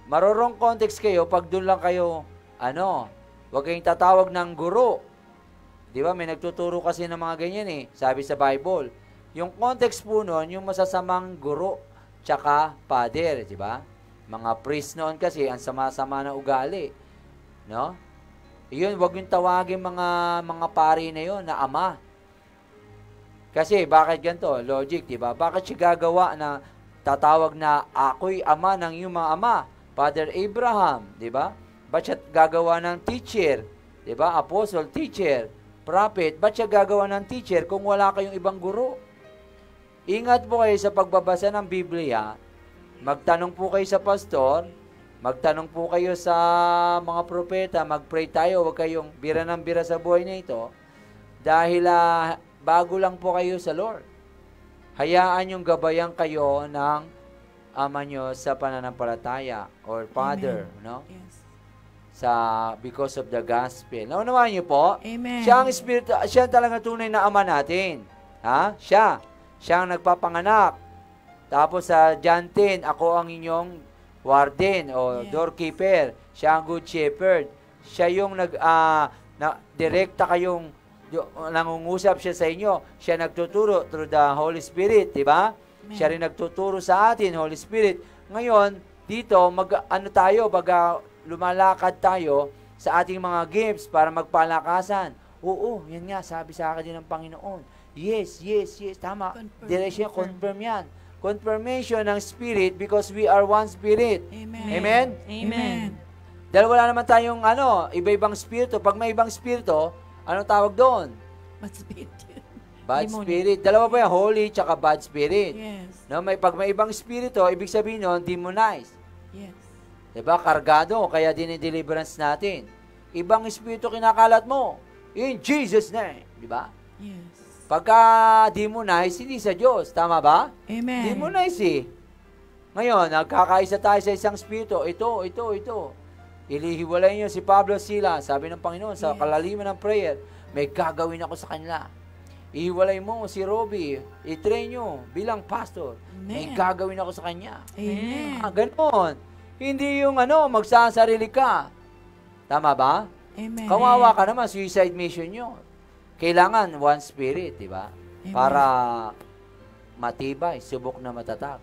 Marorong context kayo pag doon lang kayo, huwag kayong tatawag ng guro. Di ba? May nagtuturo kasi ng mga ganyan eh, sabi sa Bible. Yung context po nun, yung masasamang guro, tsaka father, di ba? Mga priest noon kasi, ang sama-sama na ugali. No? Yun, wag yung tawagin mga pari na yun, na ama. Kasi, bakit ganito? Logic, di ba? Bakit siya gagawa na tatawag na ako'y ama ng iyong mga ama? Father Abraham, di ba? Ba't siya gagawa ng teacher? Di ba? Apostle, teacher, prophet. Ba't siya gagawa ng teacher kung wala kayong ibang guro? Ingat po kayo sa pagbabasa ng Biblia. Magtanong po kayo sa pastor, magtanong po kayo sa mga propeta, mag-pray tayo, huwag kayong bira ng bira sa buhay na ito, dahil bago lang po kayo sa Lord. Hayaan yung gabayan kayo ng ama nyo sa pananampalataya or father, no? Yes. Because of the gospel. Naunawahan niyo po? Amen. Siya ang Espiritu, siya talaga tunay na ama natin. Ha? Siya ang nagpapanganak. Tapos sa John 10, ako ang inyong warden o doorkeeper. Siya ang good shepherd. Siya yung direkta kayong nangungusap siya sa inyo. Siya nagtuturo through the Holy Spirit, di ba? Siya rin nagtuturo sa atin, Holy Spirit. Ngayon, dito, lumalakad tayo sa ating mga gifts para magpalakasan. Oo, yan nga, sabi sa akin din ng Panginoon. Yes, tama. Direction, confirm yan. Confirmation ng Spirit because we are one Spirit. Amen. Amen? Dahil wala naman tayong iba-ibang spirito. Pag may ibang spirito, anong tawag doon? Bad spirit. Bad spirit. Dalawa pa yan, holy tsaka bad spirit. Yes. No, pag may ibang spirito, ibig sabihin nun, demonized. Yes. Diba? Kargado, kaya dinideliverance natin. Ibang espiritu kinakalat mo. In Jesus' name. Diba? Yes. Pagka demonize, hindi sa Diyos. Tama ba? Amen. Demonize eh. Ngayon, nagkakaisa tayo sa isang spirito. Ito. Ilihiwalay niyo si Pablo Sila. Sabi ng Panginoon, sa kalaliman ng prayer, may gagawin ako sa kanila. Ihiwalay mo si Robbie. I-train nyo bilang pastor. Amen. May gagawin ako sa kanya. Amen. Ganon. Hindi yung magsasarili ka. Tama ba? Amen. Kawawa ka naman, suicide mission yun. Kailangan one spirit, di ba? Para matibay, subok na matatag.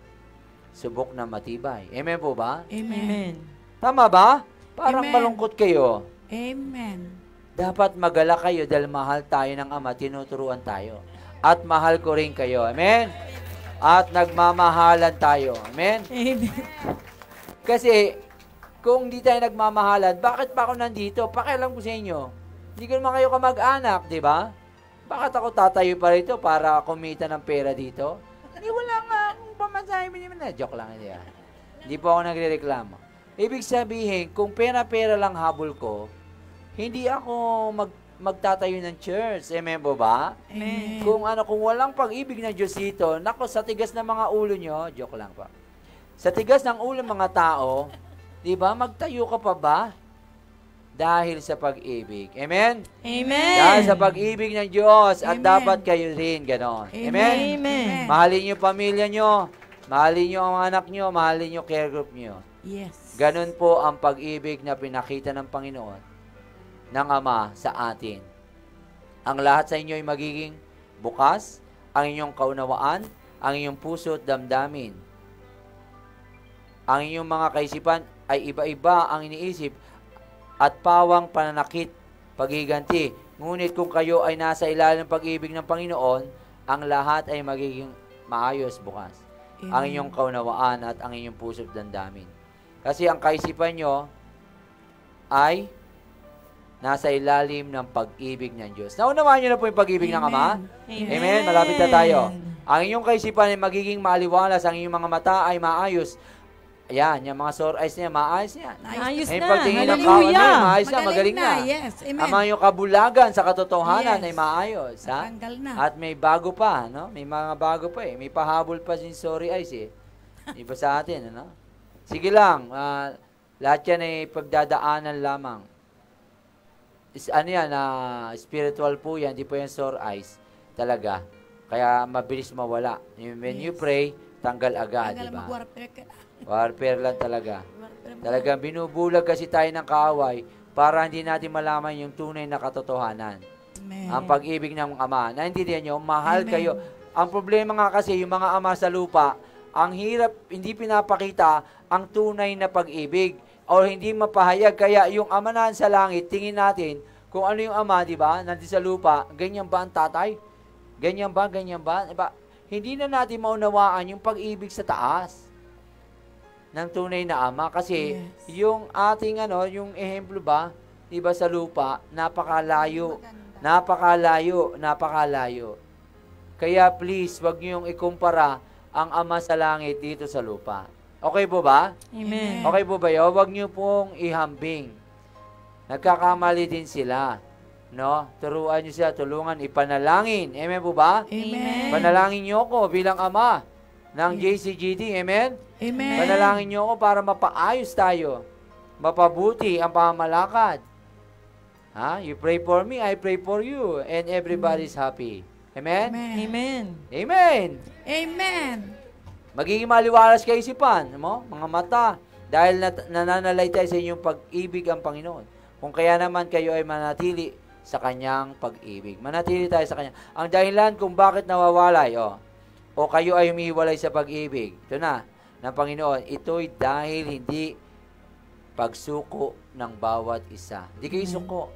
Subok na matibay. Amen po ba? Amen. Tama ba? Parang Amen. malungkot kayo. Amen. Dapat magala kayo dahil mahal tayo ng Ama, tinuturuan tayo. At mahal ko rin kayo. Amen? At nagmamahalan tayo. Amen? Amen. Kasi, kung hindi tayo nagmamahalan, bakit pa ako nandito? Pakialam ko sa inyo. Hindi ko naman kayo kamag-anak, di ba? Bakit ako tatayo pa rito para kumita ng pera dito? Hindi, wala nga akong pamasahe. Joke lang, hindi. Hindi po ako nagre-reklamo. Ibig sabihin, kung pera-pera lang habol ko, hindi ako magtatayo ng church. Amen po ba? Amen. Kung walang pag-ibig ng Diyos dito, nako, sa tigas ng mga ulo nyo, joke lang pa. Sa tigas ng ulo ng mga tao, di ba, magtayo ka pa ba? Dahil sa pag-ibig. Amen? Amen. Dahil sa pag-ibig ng Diyos, at Amen. dapat kayo rin, ganon. Amen? Amen. Mahalin nyo pamilya nyo, mahalin nyo ang anak nyo, mahalin nyo care group nyo. Yes. Ganon po ang pag-ibig na pinakita ng Panginoon, ng Ama sa atin. Ang lahat sa inyo ay magiging bukas, ang inyong kaunawaan, ang inyong puso at damdamin. Ang inyong mga kaisipan ay iba-iba ang iniisip at pawang pananakit, paghiganti. Ngunit kung kayo ay nasa ilalim ng pag-ibig ng Panginoon, ang lahat ay magiging maayos bukas. Amen. Ang inyong kaunawaan at ang inyong puso at damdamin. Kasi ang kaisipan nyo ay nasa ilalim ng pag-ibig ng Diyos. Naunawaan nyo na po yung pag-ibig ng Ama? Amen. Amen. Malapit na tayo. Ang inyong kaisipan ay magiging maaliwalas, ang inyong mga mata ay maayos. Ayan, yung mga sore eyes niya, maayos niya. Ayos Ay, na. pagtingin ng Hallelujah. kawan niya, maayos na, magaling na. Yes, amen. Ang mga yung kabulagan sa katotohanan Yes. ay maayos. Ha? Natanggal na. At may bago pa, no? May mga bago pa eh. May pahabol pa yung sorry eyes eh. Iba sa atin, ano? Sige lang, lahat yan ay pagdadaanan lamang. Ano yan, spiritual po yan, di po yan sore eyes. Talaga. Kaya mabilis mawala. When you pray, tanggal agad, di ba? Mag-warfare ka na. Warfare lang talaga. Talagang binubulag kasi tayo ng kaaway para hindi natin malaman yung tunay na katotohanan. Amen. Ang pag-ibig ng Ama. Naintindihan nyo, mahal Amen. kayo. Ang problema nga kasi, yung mga ama sa lupa, ang hirap, hindi pinapakita ang tunay na pag-ibig o hindi mapahayag. Kaya yung Ama na sa langit, tingin natin kung ano yung Ama, di ba, nandito sa lupa, ganyan ba ang tatay? Ganyan ba? Ganyan ba? Diba? Hindi na natin maunawaan yung pag-ibig sa taas ng tunay na Ama kasi yung ating yung ehemplo ba, 'di ba sa lupa, napakalayo. Kaya please, wag niyo yung ikumpara ang Ama sa langit dito sa lupa. Okay po ba? Amen. Okay po ba 'yo? Wag niyo pong ihambing. Nagkakamali din sila. No? Turuan niyo sila, tulungan, ipanalangin. Amen po ba? Amen. Panalangin niyo ako bilang Ama ng JCGD. Amen? Amen. Panalangin niyo ako para mapaayos tayo. Mapabuti ang pamamalakad. You pray for me, I pray for you. And everybody's happy. Amen? Amen. Amen. Amen. Magiging maliwalas kayo isipan, mga mata. Dahil nananalay tayo sa inyong pag-ibig ang Panginoon. Kung kaya naman kayo ay manatili sa Kanyang pag-ibig. Manatili tayo sa Kanya. Ang dahilan kung bakit nawawalay, o kayo ay humihiwalay sa pag-ibig. Ito na, ng Panginoon, ito'y dahil hindi pagsuko ng bawat isa. Hindi kayo suko.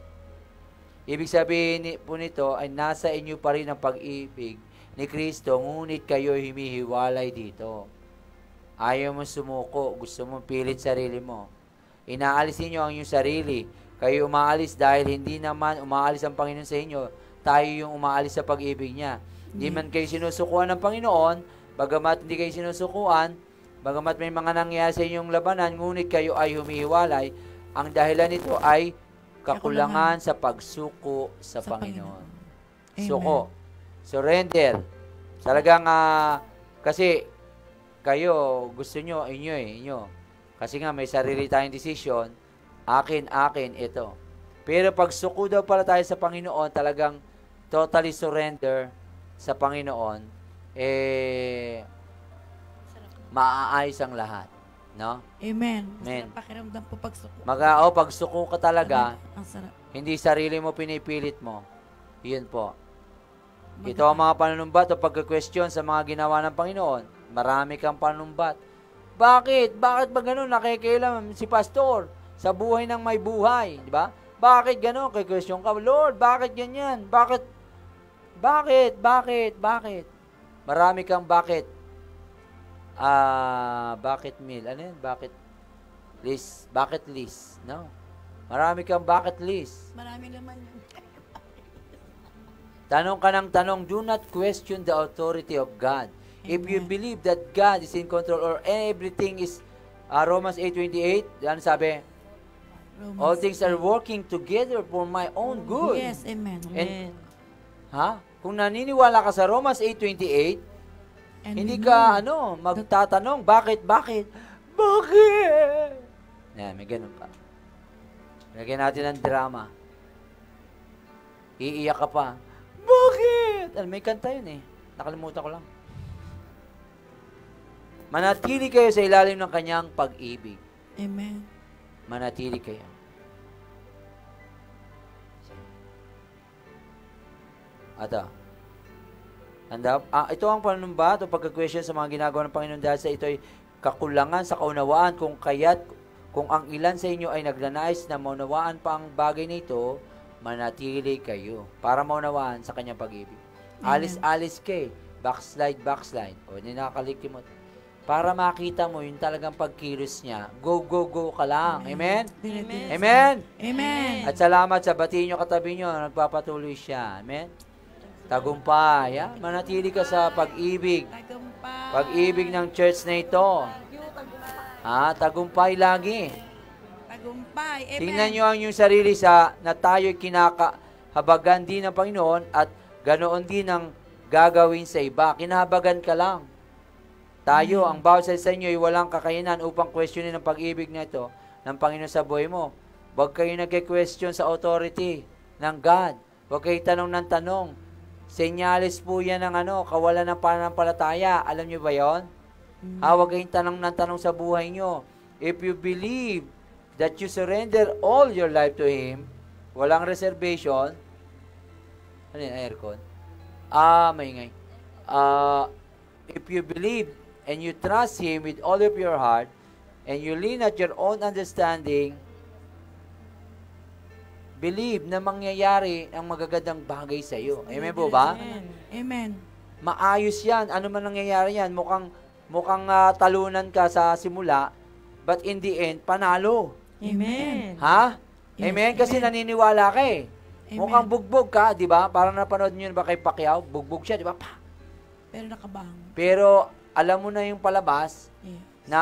Ibig sabihin po nito ay nasa inyo pa rin ang pag-ibig ni Kristo, ngunit kayo humihiwalay dito. Ayaw mo sumuko, gusto mong pilit sarili mo. Inaalis niyo ang iyong sarili. Kayo umaalis dahil hindi naman umaalis ang Panginoon sa inyo. Tayo yung umaalis sa pag-ibig niya. Hindi man kayo sinusukuan ng Panginoon, bagamat hindi kayo sinusukuan, bagamat may mga nangyayari sa inyong labanan, ngunit kayo ay humihiwalay, ang dahilan nito ay kakulangan sa pagsuko sa Panginoon. Amen. Suko. Surrender. Talagang, kasi kayo, gusto nyo, inyo. Kasi nga, may sarili tayong decision, akin, ito. Pero pag suko daw pala tayo sa Panginoon, talagang totally surrender sa Panginoon, maaayos ang lahat. No? Amen. Amen. Masarap pakiramdam po pagsuko. Pag suko ka talaga, Ang sarap. hindi sarili mo pinipilit mo. Yun po. Ito ang mga panunumbat o pagka-question sa mga ginawa ng Panginoon. Marami kang panunumbat. Bakit? Bakit ba ganun? Nakikialam si pastor sa buhay ng may buhay. Di ba? Bakit ganun? Kay-question ka, Lord, bakit ganyan? Bakit? Marami kang bakit. Bakit meal? Ano yan? Bakit list? Bakit list? No? Marami kang bakit list. Marami naman yun. Tanong ka ng tanong, do not question the authority of God. If you believe that God is in control or everything is, Romans 8:28, ano sabi? All things are working together for my own good. Yes, amen. And, kung naniniwala ka sa Romans 8:28, hindi ka, magtatanong, bakit? Yan, may ganun pa. Lagyan natin ng drama. Iiyak ka pa. Bakit? May kanta yun Nakalimutan ko lang. Manatili kayo sa ilalim ng kanyang pag-ibig. Amen. Manatili kayo. Ito ang panunumbat o pagka-question sa mga ginagawa ng Panginoon dahil sa ito'y kakulangan sa kaunawaan kung ang ilan sa inyo ay naglanais na maunawaan pa ang bagay na ito, manatili kayo para maunawaan sa kanyang pag-ibig. Alis-alis kay, backslide. O, hindi nakakalikimot. Para makita mo yung talagang pagkilos niya, go ka lang. Amen? Amen. At salamat sa batiin nyo katabi nyo, nagpapatuloy siya. Amen? Tagumpay. Manatili ka sa pag-ibig. Pag-ibig ng church na ito. Tagumpay lagi. Tagumpay. Amen. Tingnan nyo ang inyong sarili na tayo'y kinakahabagan din ng Panginoon at ganoon din ang gagawin sa iba. Kinahabagan ka lang. Tayo, ang bawat sa inyo ay walang kakayanan upang questionin ang pag-ibig na ito ng Panginoon sa buhay mo. Huwag kayo nagke-question sa authority ng God. Huwag kayo tanong ng tanong. Senyales po yan ng kawalan ng pananampalataya. Alam nyo ba yon? Huwag kayong tanong ng tanong sa buhay nyo. If you believe that you surrender all your life to Him, walang reservation, ano yun, aircon? Maingay. If you believe and you trust Him with all of your heart, and you lean at your own understanding, believe na mangyayari ang magagandang bagay sa iyo. Amen po ba? Amen. Maayos yan. Ano man nangyayari yan? Mukhang talunan ka sa simula, but in the end, panalo. Amen. Ha? Yes. Amen? Kasi naniniwala ka eh. Amen. Mukhang bugbog ka, di ba? Parang napanood nyo ba kay Pacquiao? Bugbog siya, di ba? Pa! Pero nakabangon. Pero, alam mo na yung palabas, Yeah. na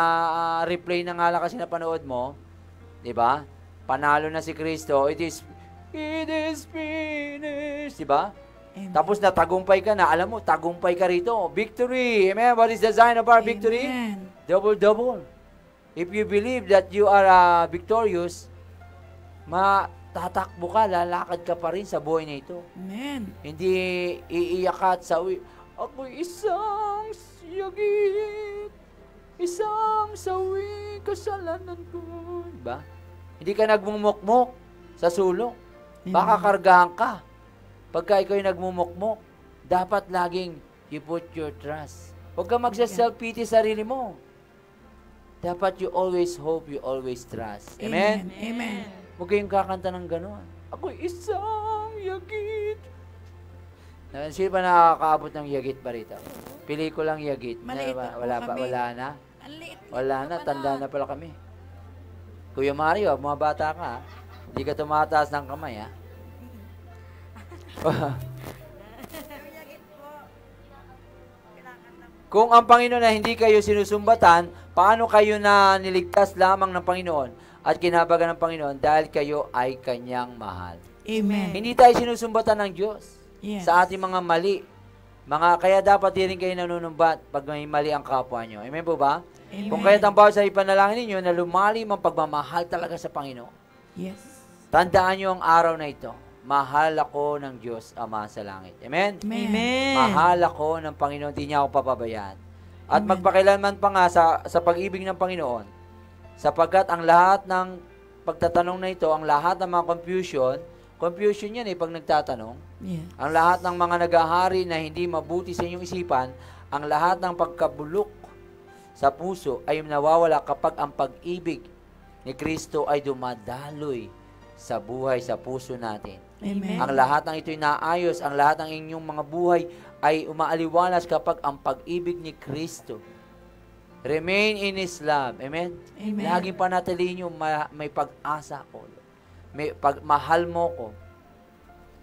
replay na nga lang kasi napanood mo, di ba? Panalo na si Kristo. It is finished. Di ba? Amen. Tapos natagumpay ka na. Alam mo, tagumpay ka rito. Victory. Amen. What is the sign of our victory? Amen. Double. If you believe that you are victorious, matatakbo ka, lalakad ka pa rin sa buhay na ito. Amen. Hindi iiyak ka at sawi, ako'y isang yagit, isang sawi, kasalanan ko. Diba? Hindi ka nagmumukmok sa sulok. Baka kargahan ka. Pagka ikaw'y nagmumukmok, dapat laging you put your trust. Huwag ka magsa-self-pity sa sarili mo. Dapat you always hope, you always trust. Amen? Amen. Huwag kayong kakanta ng gano'n. Ako'y isang yagit. Sino ba nakakaabot ng yagit pa rito? Pelikulang yagit. Maliit pa po Wala kami. Wala na? Ang liit. Wala na. Tanda na pala kami. Kuya Mario, mga bata ka, ha? Hindi ka tumataas ng kamay, ha? Kung ang Panginoon na hindi kayo sinusumbatan, paano kayo na niligtas lamang ng Panginoon at kinabagan ng Panginoon dahil kayo ay Kanyang mahal? Amen. Hindi tayo sinusumbatan ng Diyos Yes. sa ating mga mali. Kaya dapat din kayo nanunumbat pag may mali ang kapwa nyo. Amen po ba? Amen. Kung kaya't ang bawat sa ipanalangin ninyo na lumalim ang pagmamahal talaga sa Panginoon. Yes. Tandaan nyo ang araw na ito. Mahal ako ng Diyos Ama sa langit. Amen? Amen. Mahal ako ng Panginoon, di niya ako papabayaan. At Amen. magpakailanman pa nga sa pag-ibig ng Panginoon, sapagkat ang lahat ng pagtatanong na ito, ang lahat ng mga confusion yan pag nagtatanong, Yes. ang lahat ng mga nagahari na hindi mabuti sa inyong isipan, ang lahat ng pagkabulok sa puso ay nawawala kapag ang pag-ibig ni Kristo ay dumadaloy sa buhay, sa puso natin. Amen. Ang lahat ng ito'y naayos, ang lahat ng inyong mga buhay ay umaaliwalas kapag ang pag-ibig ni Kristo. Remain in His love. Amen? Amen. Laging panatilihin nyo, may pag-asa ko. May pagmahal mo ko.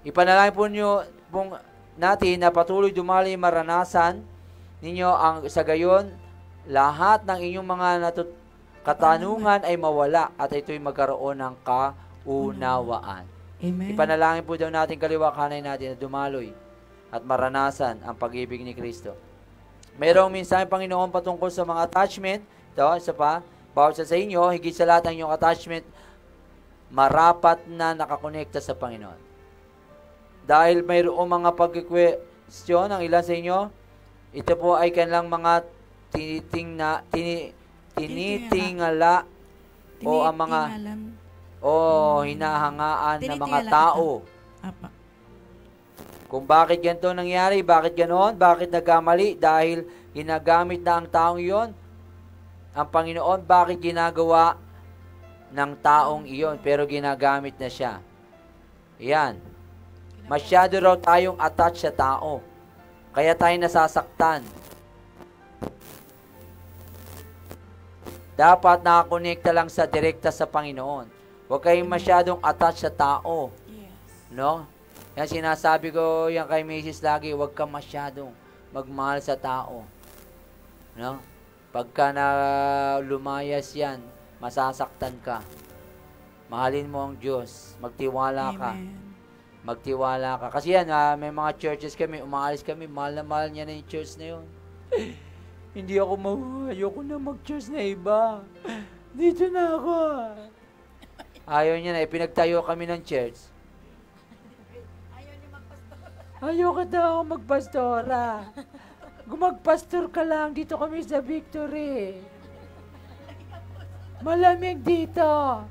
Ipanalangin po nyo natin na patuloy dumali maranasan ninyo ang sa gayon, lahat ng inyong mga katanungan ay mawala at ito'y magkaroon ng kaunawaan. Amen. Ipanalangin po daw natin kaliwa kanay natin na dumaloy at maranasan ang pag-ibig ni Kristo. Mayroong minsan Panginoon patungkol sa mga attachment. Ito, isa pa, bawat sa inyo, higit sa lahat ng inyong attachment, marapat na nakakonekta sa Panginoon. Dahil mayroong mga pag-question ng ilan sa inyo, ito po ay kanilang mga tinitingala o ang mga hinahangaan ng mga tao. Apa. Kung bakit ganito nangyari, bakit ganon, bakit nagkamali, dahil ginagamit na ang taong iyon, ang Panginoon, bakit ginagawa ng taong iyon, pero ginagamit na siya. Yan. Masyado raw tayong attached sa tao. Kaya tayo nasasaktan. Dapat nakakonekta lang sa direkta sa Panginoon. Huwag kayong masyadong attached sa tao. Yes. No? Yan sinasabi ko yan kay Mrs. lagi, huwag ka masyadong magmahal sa tao. No? Pagka na lumayas yan, masasaktan ka. Mahalin mo ang Diyos. Magtiwala ka. Amen. Magtiwala ka. Kasi yan, may mga churches kami, umaalis kami, mahal na mahal niya na yung church na yun. Hindi ako ayoko na mag-church na iba. Dito na ako. Ayaw niya na, pinagtayo kami ng church. Ayoko daw magpastora. Gumagpastor ka lang, dito kami sa Victory. Malamig dito.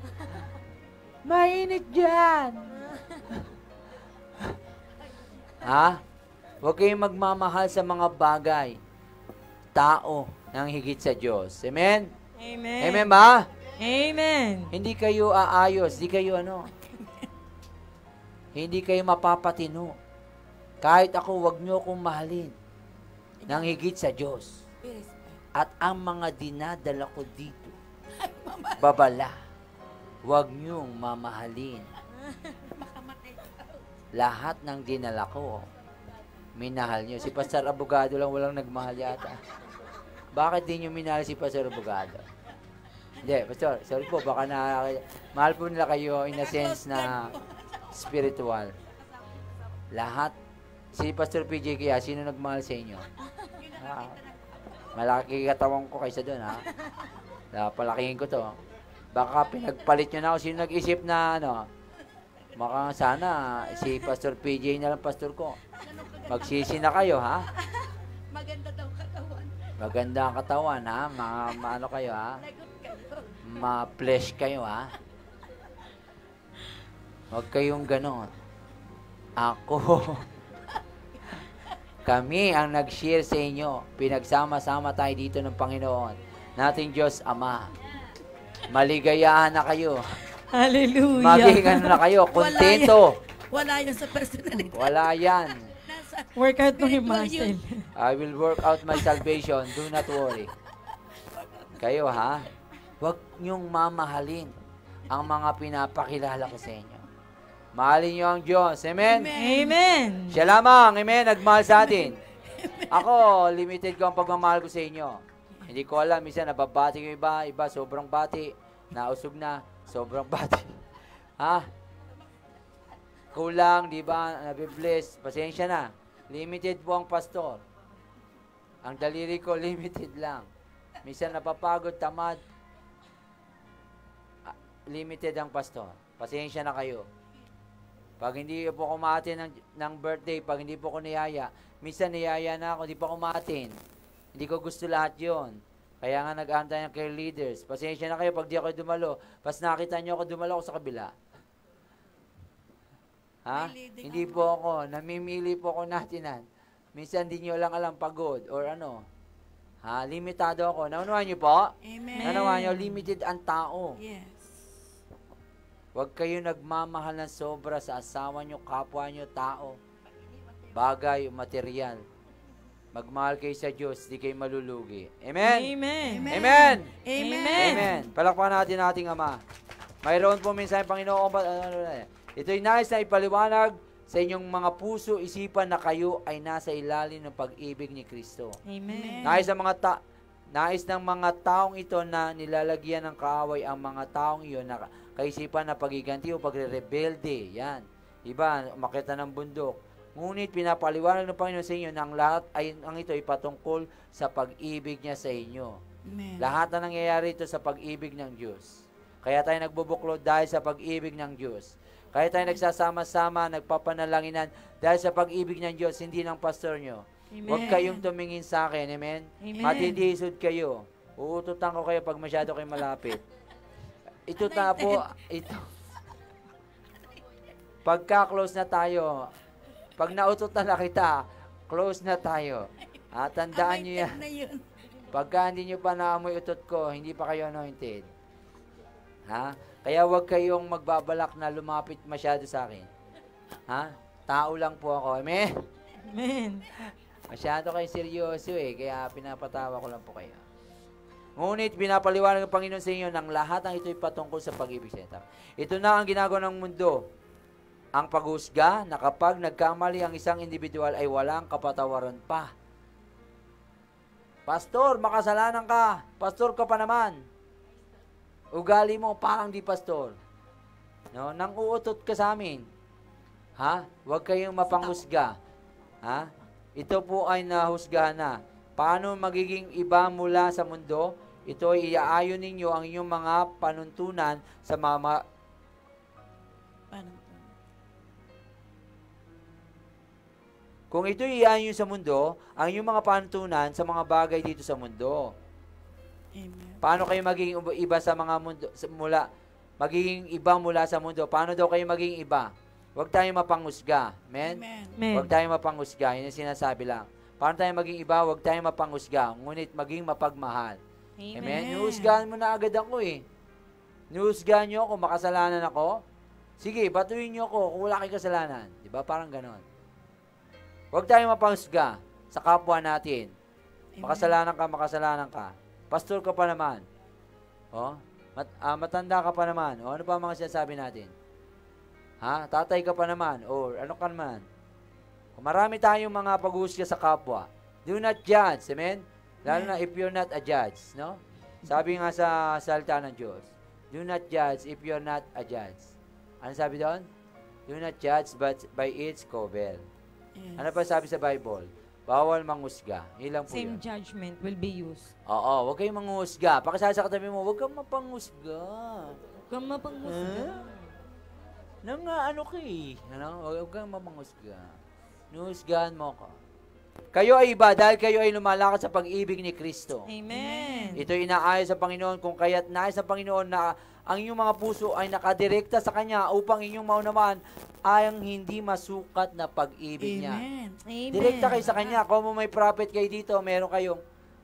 Mainit dyan. Ha? Huwag kayong magmamahal sa mga bagay. Tao nang higit sa Diyos. Amen? Amen. Amen ba? Amen. Hindi kayo aayos. Hindi kayo Hindi kayo mapapatino. Kahit ako, huwag niyo akong mahalin nang higit sa Diyos. At ang mga dinadala ko dito, babala, huwag niyong mamahalin. Lahat ng dinala ko, minahal niyo. Si Pastor Abogado lang walang nagmahal yata. Bakit di niyo minahal si Pastor Abogado? Hindi, Pastor, sorry po, baka mahal po nila kayo in a sense na spiritual. Lahat. Si Pastor PJ kaya, sino nagmahal sa inyo? Malaki katawan ko kaysa doon, ha? Palakihin ko to. Baka pinagpalit nyo na ako. Sino nag-isip na, baka sana, si Pastor PJ na lang pastor ko. Magsisi na kayo, ha? Maganda daw katawan. Maganda ang katawan, ha? Ano kayo, ha? Ma-flesh kayo, ha? Huwag kayong ganon. Ako, kami ang nag-share sa inyo. Pinagsama-sama tayo dito ng Panginoon. Nating Diyos Ama. Maligayahan na kayo. Hallelujah. Maging na kayo, kontento. Wala yan sa personality. Wala yan. Work out mo yung muscle. I will work out my salvation. Do not worry. Kayo, ha? Huwag niyong mamahalin ang mga pinapakilala ko sa inyo. Mahalin niyo ang Diyos. Amen? Amen. Siya lamang. Amen? Nagmahal sa atin. Ako, limited ko ang pagmamahal ko sa inyo. Hindi ko alam. Minsan, nababati ko iba sobrang bati. Nausog na. Sobrang bati. Ha? Kulang, di ba? Nabibless. Pasensya na. Limited po ang pastor. Ang daliri ko, limited lang. Minsan, napapagod, tamad. Limited ang pastor. Pasensya na kayo. Pag hindi po kumatin ng birthday, pag hindi po ko niyaya, minsan niyaya na ako, hindi pa kumatin. Hindi ko gusto lahat yon. Kaya nga nag-aantay ng care leaders. Pasensya na kayo pag di ako dumalo. Pas nakita niyo ako dumalo ako sa kabila. Ha? Hindi po ako. Namimili po ako natinan. Minsan di niyo lang alam pagod or ano. Ha? Limitado ako. Naunawaan niyo po? Amen. Naunawaan niyo, limited ang tao. Yes. Huwag kayo nagmamahal ng sobra sa asawa nyo, kapwa nyo, tao, bagay, material. Magmahal kayo sa Diyos, di kayo malulugi. Amen? Amen. Amen! Amen. Amen! Palakpakan natin ating Ama. Mayroon po minsan Panginoon, ito'y nais na ipaliwanag sa inyong mga puso, isipan na kayo ay nasa ilalim ng pag-ibig ni Kristo. Amen. Nais ng mga taong ito na nilalagyan ng kaaway ang mga taong iyon na kaisipan na pagiganti o pagre-rebelde. Yan. Iba, makita ng bundok. Ngunit pinapaliwanag ng Panginoon sa inyo na ang lahat ang ito ay patungkol sa pag-ibig niya sa inyo. Amen. Lahat na nangyayari ito sa pag-ibig ng Diyos. Kaya tayo nagbubuklod dahil sa pag-ibig ng Diyos. Kaya tayo nagsasama-sama, nagpapanalanginan dahil sa pag-ibig ng Diyos, hindi ng pastor nyo. Amen. Huwag kayong tumingin sa akin. Amen? Amen. Matindisod kayo. Uututan ko kayo pag masyado kayo malapit. Ito na po, ito. Pagka-close na tayo, pag naututan na kita, close na tayo. Tandaan nyo yan. Pagka hindi nyo pa naamoy utot ko, hindi pa kayo anointed. Ha? Kaya huwag kayong magbabalak na lumapit masyado sa akin. Ha? Tao lang po ako. Amen? Amen. Masyado kayo seryoso kaya pinapatawa ko lang po kayo. Ngunit pinapaliwanag ng Panginoon sa inyo ng lahat ng ito'y patungkol sa pag-ibig sa inyo. Ito na ang ginagawa ng mundo. Ang paghusga na kapag nagkamali ang isang individual ay walang kapatawaran pa. Pastor, makasalanan ka. Pastor ka pa naman. Ugali mo parang di pastor. No, nang uutot ka sa amin. Ha? Huwag kayong mapanghusga. Ha? Ito po ay nahusgahan na. Paano magiging iba mula sa mundo? Ito ay iaayon ninyo ang inyong mga panuntunan sa mga Kung ito iaayon sa mundo, ang inyong mga panuntunan sa mga bagay dito sa mundo. Amen. Paano kayo magiging iba sa mga mundo magiging iba mula sa mundo? Paano daw kayo magiging iba? Huwag tayong mapanghusga. Amen? Amen. Huwag tayong mapanghusga. Yun yung sinasabi lang. Paano tayo maging iba? Huwag tayong mapanghusga. Ngunit maging mapagmahal. Amen? Nuhusgahan mo na agad ako eh. Nuhusgahan nyo ako, makasalanan ako. Sige, batuin nyo ako kung wala kayong kasalanan. Diba? Parang ganon. Huwag tayong mapanghusga sa kapwa natin. Makasalanan ka. Pastor ka pa naman. Oh, matanda ka pa naman. O, ano pa mga sinasabi natin? Ha? Tatay ka pa naman. O, ano ka naman? Marami tayong mga pag-uhusga sa kapwa. Do not judge. Amen? Lalo na if you're not a judge. No? Sabi nga sa salita ng Diyos, do not judge if you're not a judge. Ano sabi doon? Do not judge but by its cover. Yes. Ano pa sabi sa Bible? Bawal manghusga. Ilang po Same yun. judgment will be used. Oo, huwag kayong manghusga. Pakisabi sa katabi mo, huwag kang mapanghusga. Kung mapanghusga. Nang ano ka eh. Ano? Huwag kang mapanghusga. Nuhusgahan mo ko. Kayo ay iba dahil kayo ay lumalakad sa pag-ibig ni Kristo. Amen. Ito inaayos sa Panginoon kung kaya't nais sa Panginoon na ang inyong mga puso ay nakadirekta sa Kanya upang inyong maunawan ay ang hindi masukat na pag-ibig niya. Amen. Amen. Direkta kayo sa Kanya. Kung may prophet kayo dito, meron kayong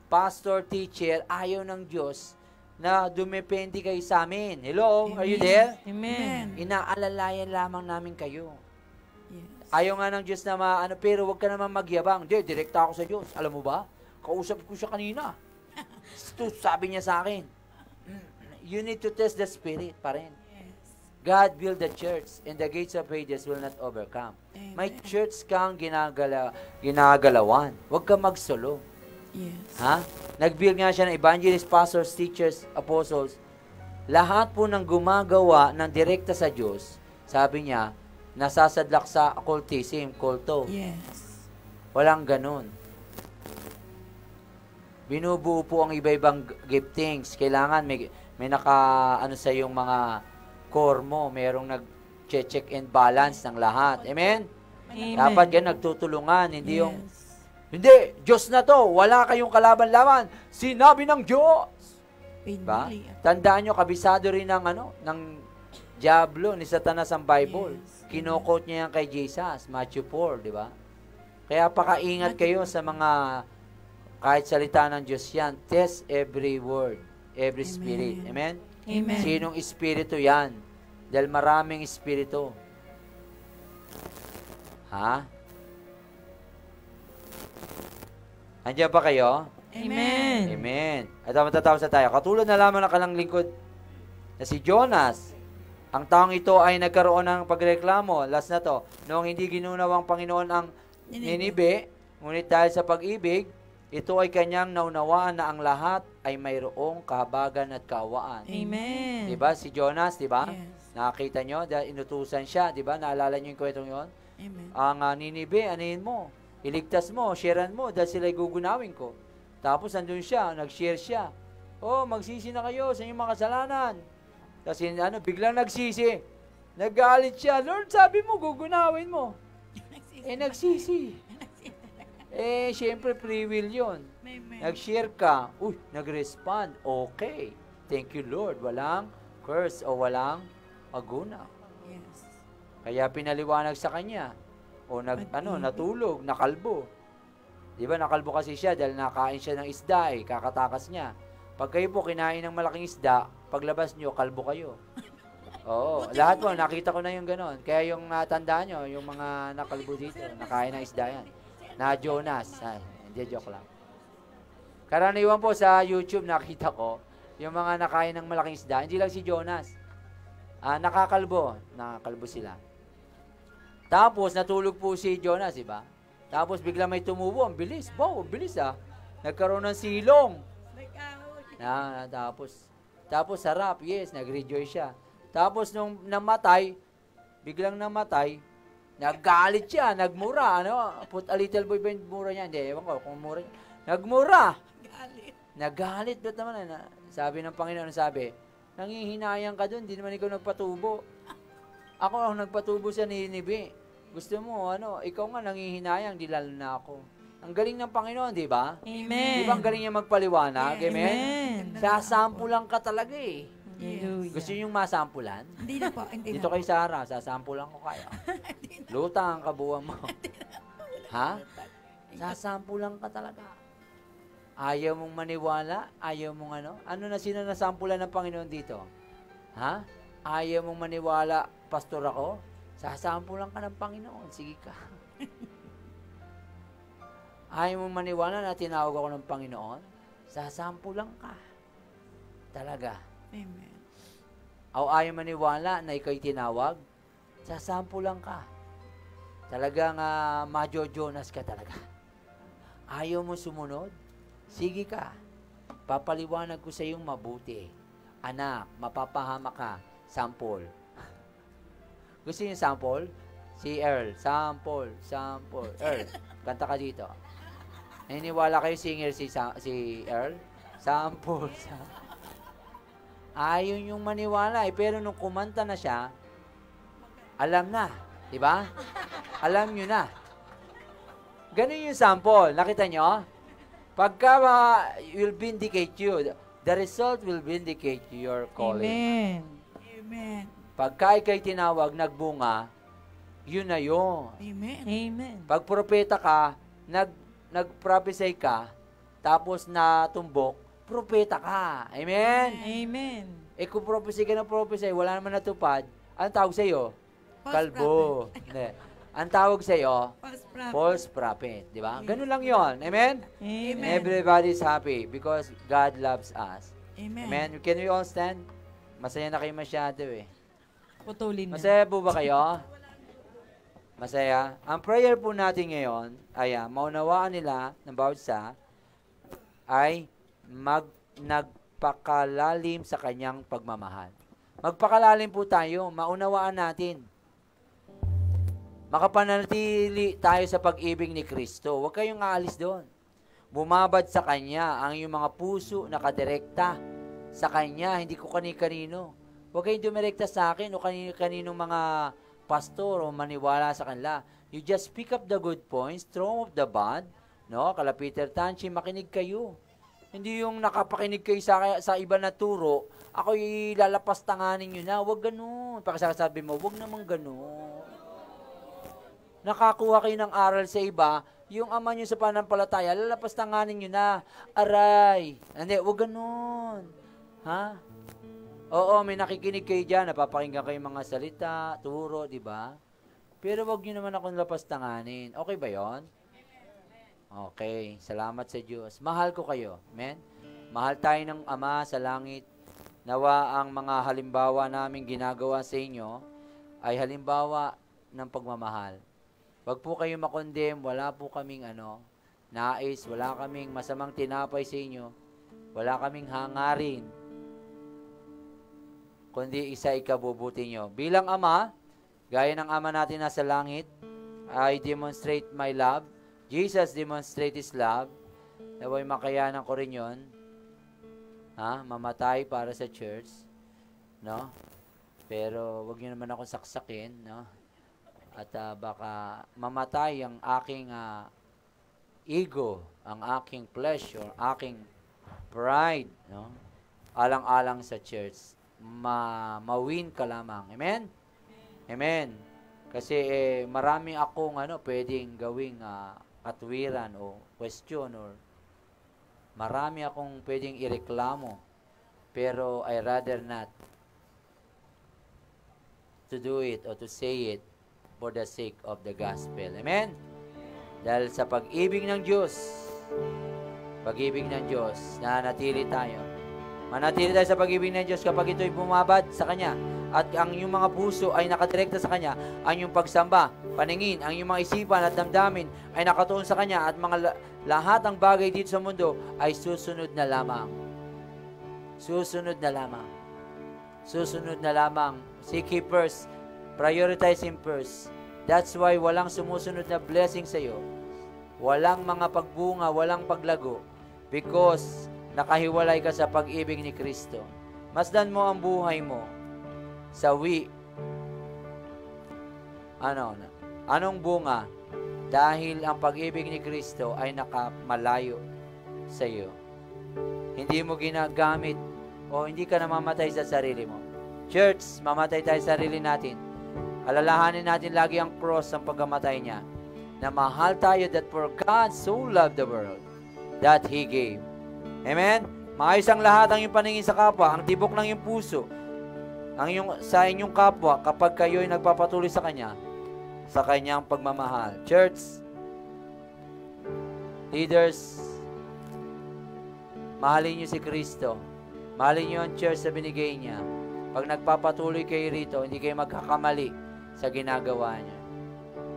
pastor, teacher, ayaw ng Diyos na dumepende kayo sa amin. Hello? Are you there? Amen. Inaalalayan lamang namin kayo. Yes. Ayaw nga ng Diyos na pero wag ka naman magyabang. Hindi, direkta ako sa Diyos. Alam mo ba? Kausap ko siya kanina. Ito, sabi niya sa akin. You need to test the spirit pa rin. Yes. God build the church and the gates of Hades will not overcome. Amen. May church kang ginagalawan. Huwag kang magsolo. Yes. Ha? Nag-build nga siya ng evangelists, pastors, teachers, apostles. Lahat po ng gumagawa ng direkta sa Diyos, sabi niya, nasasadlak sa occultism, kulto. Yes. Walang ganun. Binubuo po ang iba-ibang giftings. Kailangan may naka sa yung mga core mo, merong nag-check and balance ng lahat. Amen? Amen. Dapat yan nagtutulungan, hindi yung Yes. hindi, Diyos na to, wala kayong kalaban-laban. Sinabi ng Diyos. Ba? Pinili. Tandaan nyo, kabisado rin ng Diablo, ni Satanas ang Bible. Yes. Kino-quote niya yan kay Jesus, Matthew 4, di ba? Kaya pakaingat kayo sa mga kahit salita ng Diyos yan. Test every word, every spirit. Amen? Amen. Sinong espiritu yan? Dahil maraming espiritu. Ha? Andiyan ba kayo? Amen. Amen. Ito, matatapos na tayo. Katulad na lamang ng kalang lingkod na si Jonas. Ang taong ito ay nagkaroon ng pagreklamo. Last na to. Noong hindi ginunawang Panginoon ang Ninibe, ngunit dahil sa pag-ibig, ito ay kanyang naunawaan na ang lahat ay mayroong kahabagan at kaawaan. Amen. Diba? Si Jonas, diba? Yes. Nakakita nyo, dahil inutusan siya, diba? Naalala nyo yung kwentong yun? Amen. Ang Ninibe, anuhin mo? Iligtas mo, sharean mo, dahil sila'y gugunawin ko. Tapos andun siya, nag-share siya. Oh, magsisi na kayo sa inyong mga kasalanan. Kasi biglang nagsisi. Nagalit siya. Lord, sabi mo, gugunawin mo. Nagsisi. Siyempre, free will yun. Amen. Nag-share ka. Nag-respond. Okay. Thank you, Lord. Walang curse o walang magunaw. Yes. Kaya pinaliwanag sa kanya. O natulog, nakalbo. Di ba, nakalbo kasi siya dahil nakain siya ng isda kakatakas niya. Pag kayo po kinain ng malaking isda, paglabas nyo, kalbo kayo. Oo, lahat po, nakita ko na yung ganon. Kaya yung tandaan nyo, yung mga nakalbo dito, nakain ng isda yan. Na Jonas. Hindi, joke lang. Karaniwan po sa YouTube, nakita ko, yung mga nakain ng malaking isda, hindi lang si Jonas. Nakakalbo sila. Tapos, natulog po si Jonas, diba? Tapos, bigla may tumubo. Ang bilis. Wow, ang bilis Nagkaroon ng silong. Tapos sarap, yes, nag-rejoice siya. Tapos nung namatay, biglang namatay, naggalit siya, nagmura, put a little boy ba yung mura niya? Hindi, ewan ko kung mura niya. Nagmura. Nagalit. Ba't naman, sabi ng Panginoon, nangihinayang ka dun, di naman ikaw nagpatubo. Ako ang nagpatubo sa Ninibe. Gusto mo, ikaw nga nangihinayang, di lalo na ako. Ang galing ng Panginoon, di ba? Amen. Di ba ang galing niya magpaliwanag? Yes. Amen? Amen. Sasampulan ka talaga eh. Hallelujah. Gusto niyo yung masampulan? Hindi na po, hindi Dito na. kay Sarah, sasampulan ko kayo. Lutang ang kabuuan mo. Ha? Sasampulan ka talaga. Ayaw mong maniwala? Ayaw mong Ano na sino nasampulan ng Panginoon dito? Ha? Ayaw mong maniwala, pastor ako? Sasampulan ka ng Panginoon. Sige ka. Ayaw mong maniwala na tinawag ako ng Panginoon? Sasampulan ka. Talaga. Amen. O ayaw maniwala na ikaw'y tinawag? Sasampulan ka. Talagang majo-Jonas ka talaga. Ayaw mo sumunod? Sige ka. Papaliwanag ko sa iyong mabuti. Anak, mapapahama ka. Sample. Gusto niyo sample? Si Earl. Sample. Earl, kanta ka dito. Naniniwala kayo singer si Earl? Sample. Ayaw yung maniwala pero nung kumanta na siya, alam na. Diba? Alam nyo na. Ganun yung sample. Nakita nyo? Pagka will vindicate you, the result will vindicate your calling. Amen. Amen. Pagka ikaw'y tinawag, nagbunga, yun na yun. Amen. Amen. Pag propeta ka, nag-prophesy ka, tapos natumbok, propeta ka. Amen? Amen. Kung prophecy ka ng prophecy, wala naman natupad, ang tawag sa'yo? False Kalbo. Hindi. Ang tawag sa'yo, False prophet. false prophet. Di ba? Ganun lang yon. Amen? Amen. Everybody's happy because God loves us. Amen. Amen? Can we all stand? Masaya na kayo masyado eh. Putulin na. Masaya po ba kayo? Masaya? Ang prayer po natin ngayon ay maunawaan nila ng bawat isa ay nagpakalalim sa kanyang pagmamahal. Magpakalalim po tayo, maunawaan natin. Makapanatili tayo sa pag-ibig ni Kristo. Huwag kayong aalis doon. Bumabad sa Kanya ang iyong mga puso nakadirekta sa Kanya, hindi ko kani-kanino. Huwag kayong dumirekta sa akin o kani-kaninong mga pastor o maniwala sa kanila. You just pick up the good points, throw off the bad. No? Kala Peter Tanchi, makinig kayo. Hindi yung nakapakinig kayo sa iba na turo, ako ilalapas tanganin nyo na. Huwag ganun. Pagkasasabi mo, huwag naman ganun. Nakakuha kayo ng aral sa iba, yung ama nyo sa pananampalataya, lalapas tanganin nyo na. Aray. Hindi, huwag ganun. Ha? Oo, may nakikinig kayo dyan, napapakinggan kayo mga salita, turo, di ba? Pero wag nyo naman akong lapas tanganin. Okay ba yon? Okay, salamat sa Diyos. Mahal ko kayo. Amen? Mahal tayo ng Ama sa langit. Nawa ang mga halimbawa namin ginagawa sa inyo ay halimbawa ng pagmamahal. Wag po kayo makondem, wala po kaming nais, wala kaming masamang tinapay sa inyo, wala kaming hangarin, kundi isa ikabubuti nyo. Bilang Ama, gaya ng Ama natin nasa langit, I demonstrate my love. Jesus demonstrate His love. Naway makayanan ko rin yun. Mamatay para sa church. No? Pero wag nyo naman akong saksakin. No? At baka mamatay ang aking ego, ang aking pleasure, aking pride. No? Alang-alang sa church. Ma-win ka lamang. Amen? Amen. Kasi marami akong pwedeng gawing katwiran o question or marami akong pwedeng ireklamo. Pero I rather not to do it or to say it for the sake of the gospel. Amen? Dahil sa pag-ibig ng Diyos, nanatili tayo. Manatili tayo sa pag-ibig ng Diyos kapag ito'y bumabad sa Kanya. at ang iyong mga puso ay nakadirekta sa Kanya, ang iyong pagsamba, paningin, ang iyong mga isipan at damdamin ay nakatuon sa Kanya, at lahat ng bagay dito sa mundo ay susunod na lamang. Susunod na lamang. Susunod na lamang. Seek Him first. Prioritize Him first. That's why walang sumusunod na blessing sa iyo. Walang mga pagbunga, walang paglago. Because nakahiwalay ka sa pag-ibig ni Kristo. Masdan mo ang buhay mo. Sawi. Anong bunga? Dahil ang pag-ibig ni Kristo ay nakamalayo sa iyo. Hindi mo ginagamit o hindi ka namamatay sa sarili mo. Church, mamatay tayo sa sarili natin. Alalahanin natin lagi ang cross, ang pagkamatay niya. Na mahal tayo, that for God so loved the world that He gave. Amen? Maayos ang lahat ang iyong paningin sa kapwa, ang tibok ng iyong puso, sa inyong kapwa kapag kayo'y nagpapatuloy sa Kanya, sa Kanyang pagmamahal. Church, leaders, mahalin niyo si Kristo. Mahalin niyo ang church sa binigay niya. Pag nagpapatuloy kayo rito, hindi kayo magkakamali sa ginagawa niyo.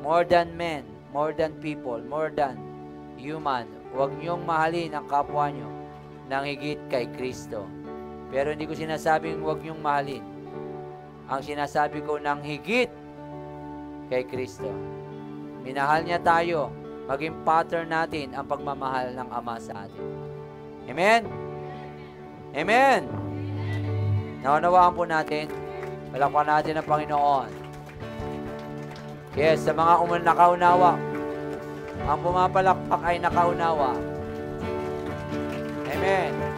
More than men, more than people, more than human, huwag niyong mahalin ang kapwa niyo nang higit kay Kristo. Pero hindi ko sinasabing huwag niyong mahalin. Ang sinasabi ko nang higit kay Kristo. Minahal niya tayo, maging pattern natin ang pagmamahal ng Ama sa atin. Amen? Amen? Naunawaan po natin, palakpan natin ang Panginoon. Yes, sa mga nakaunawa, ang pumapalakpak ay nakaunawa. Amen.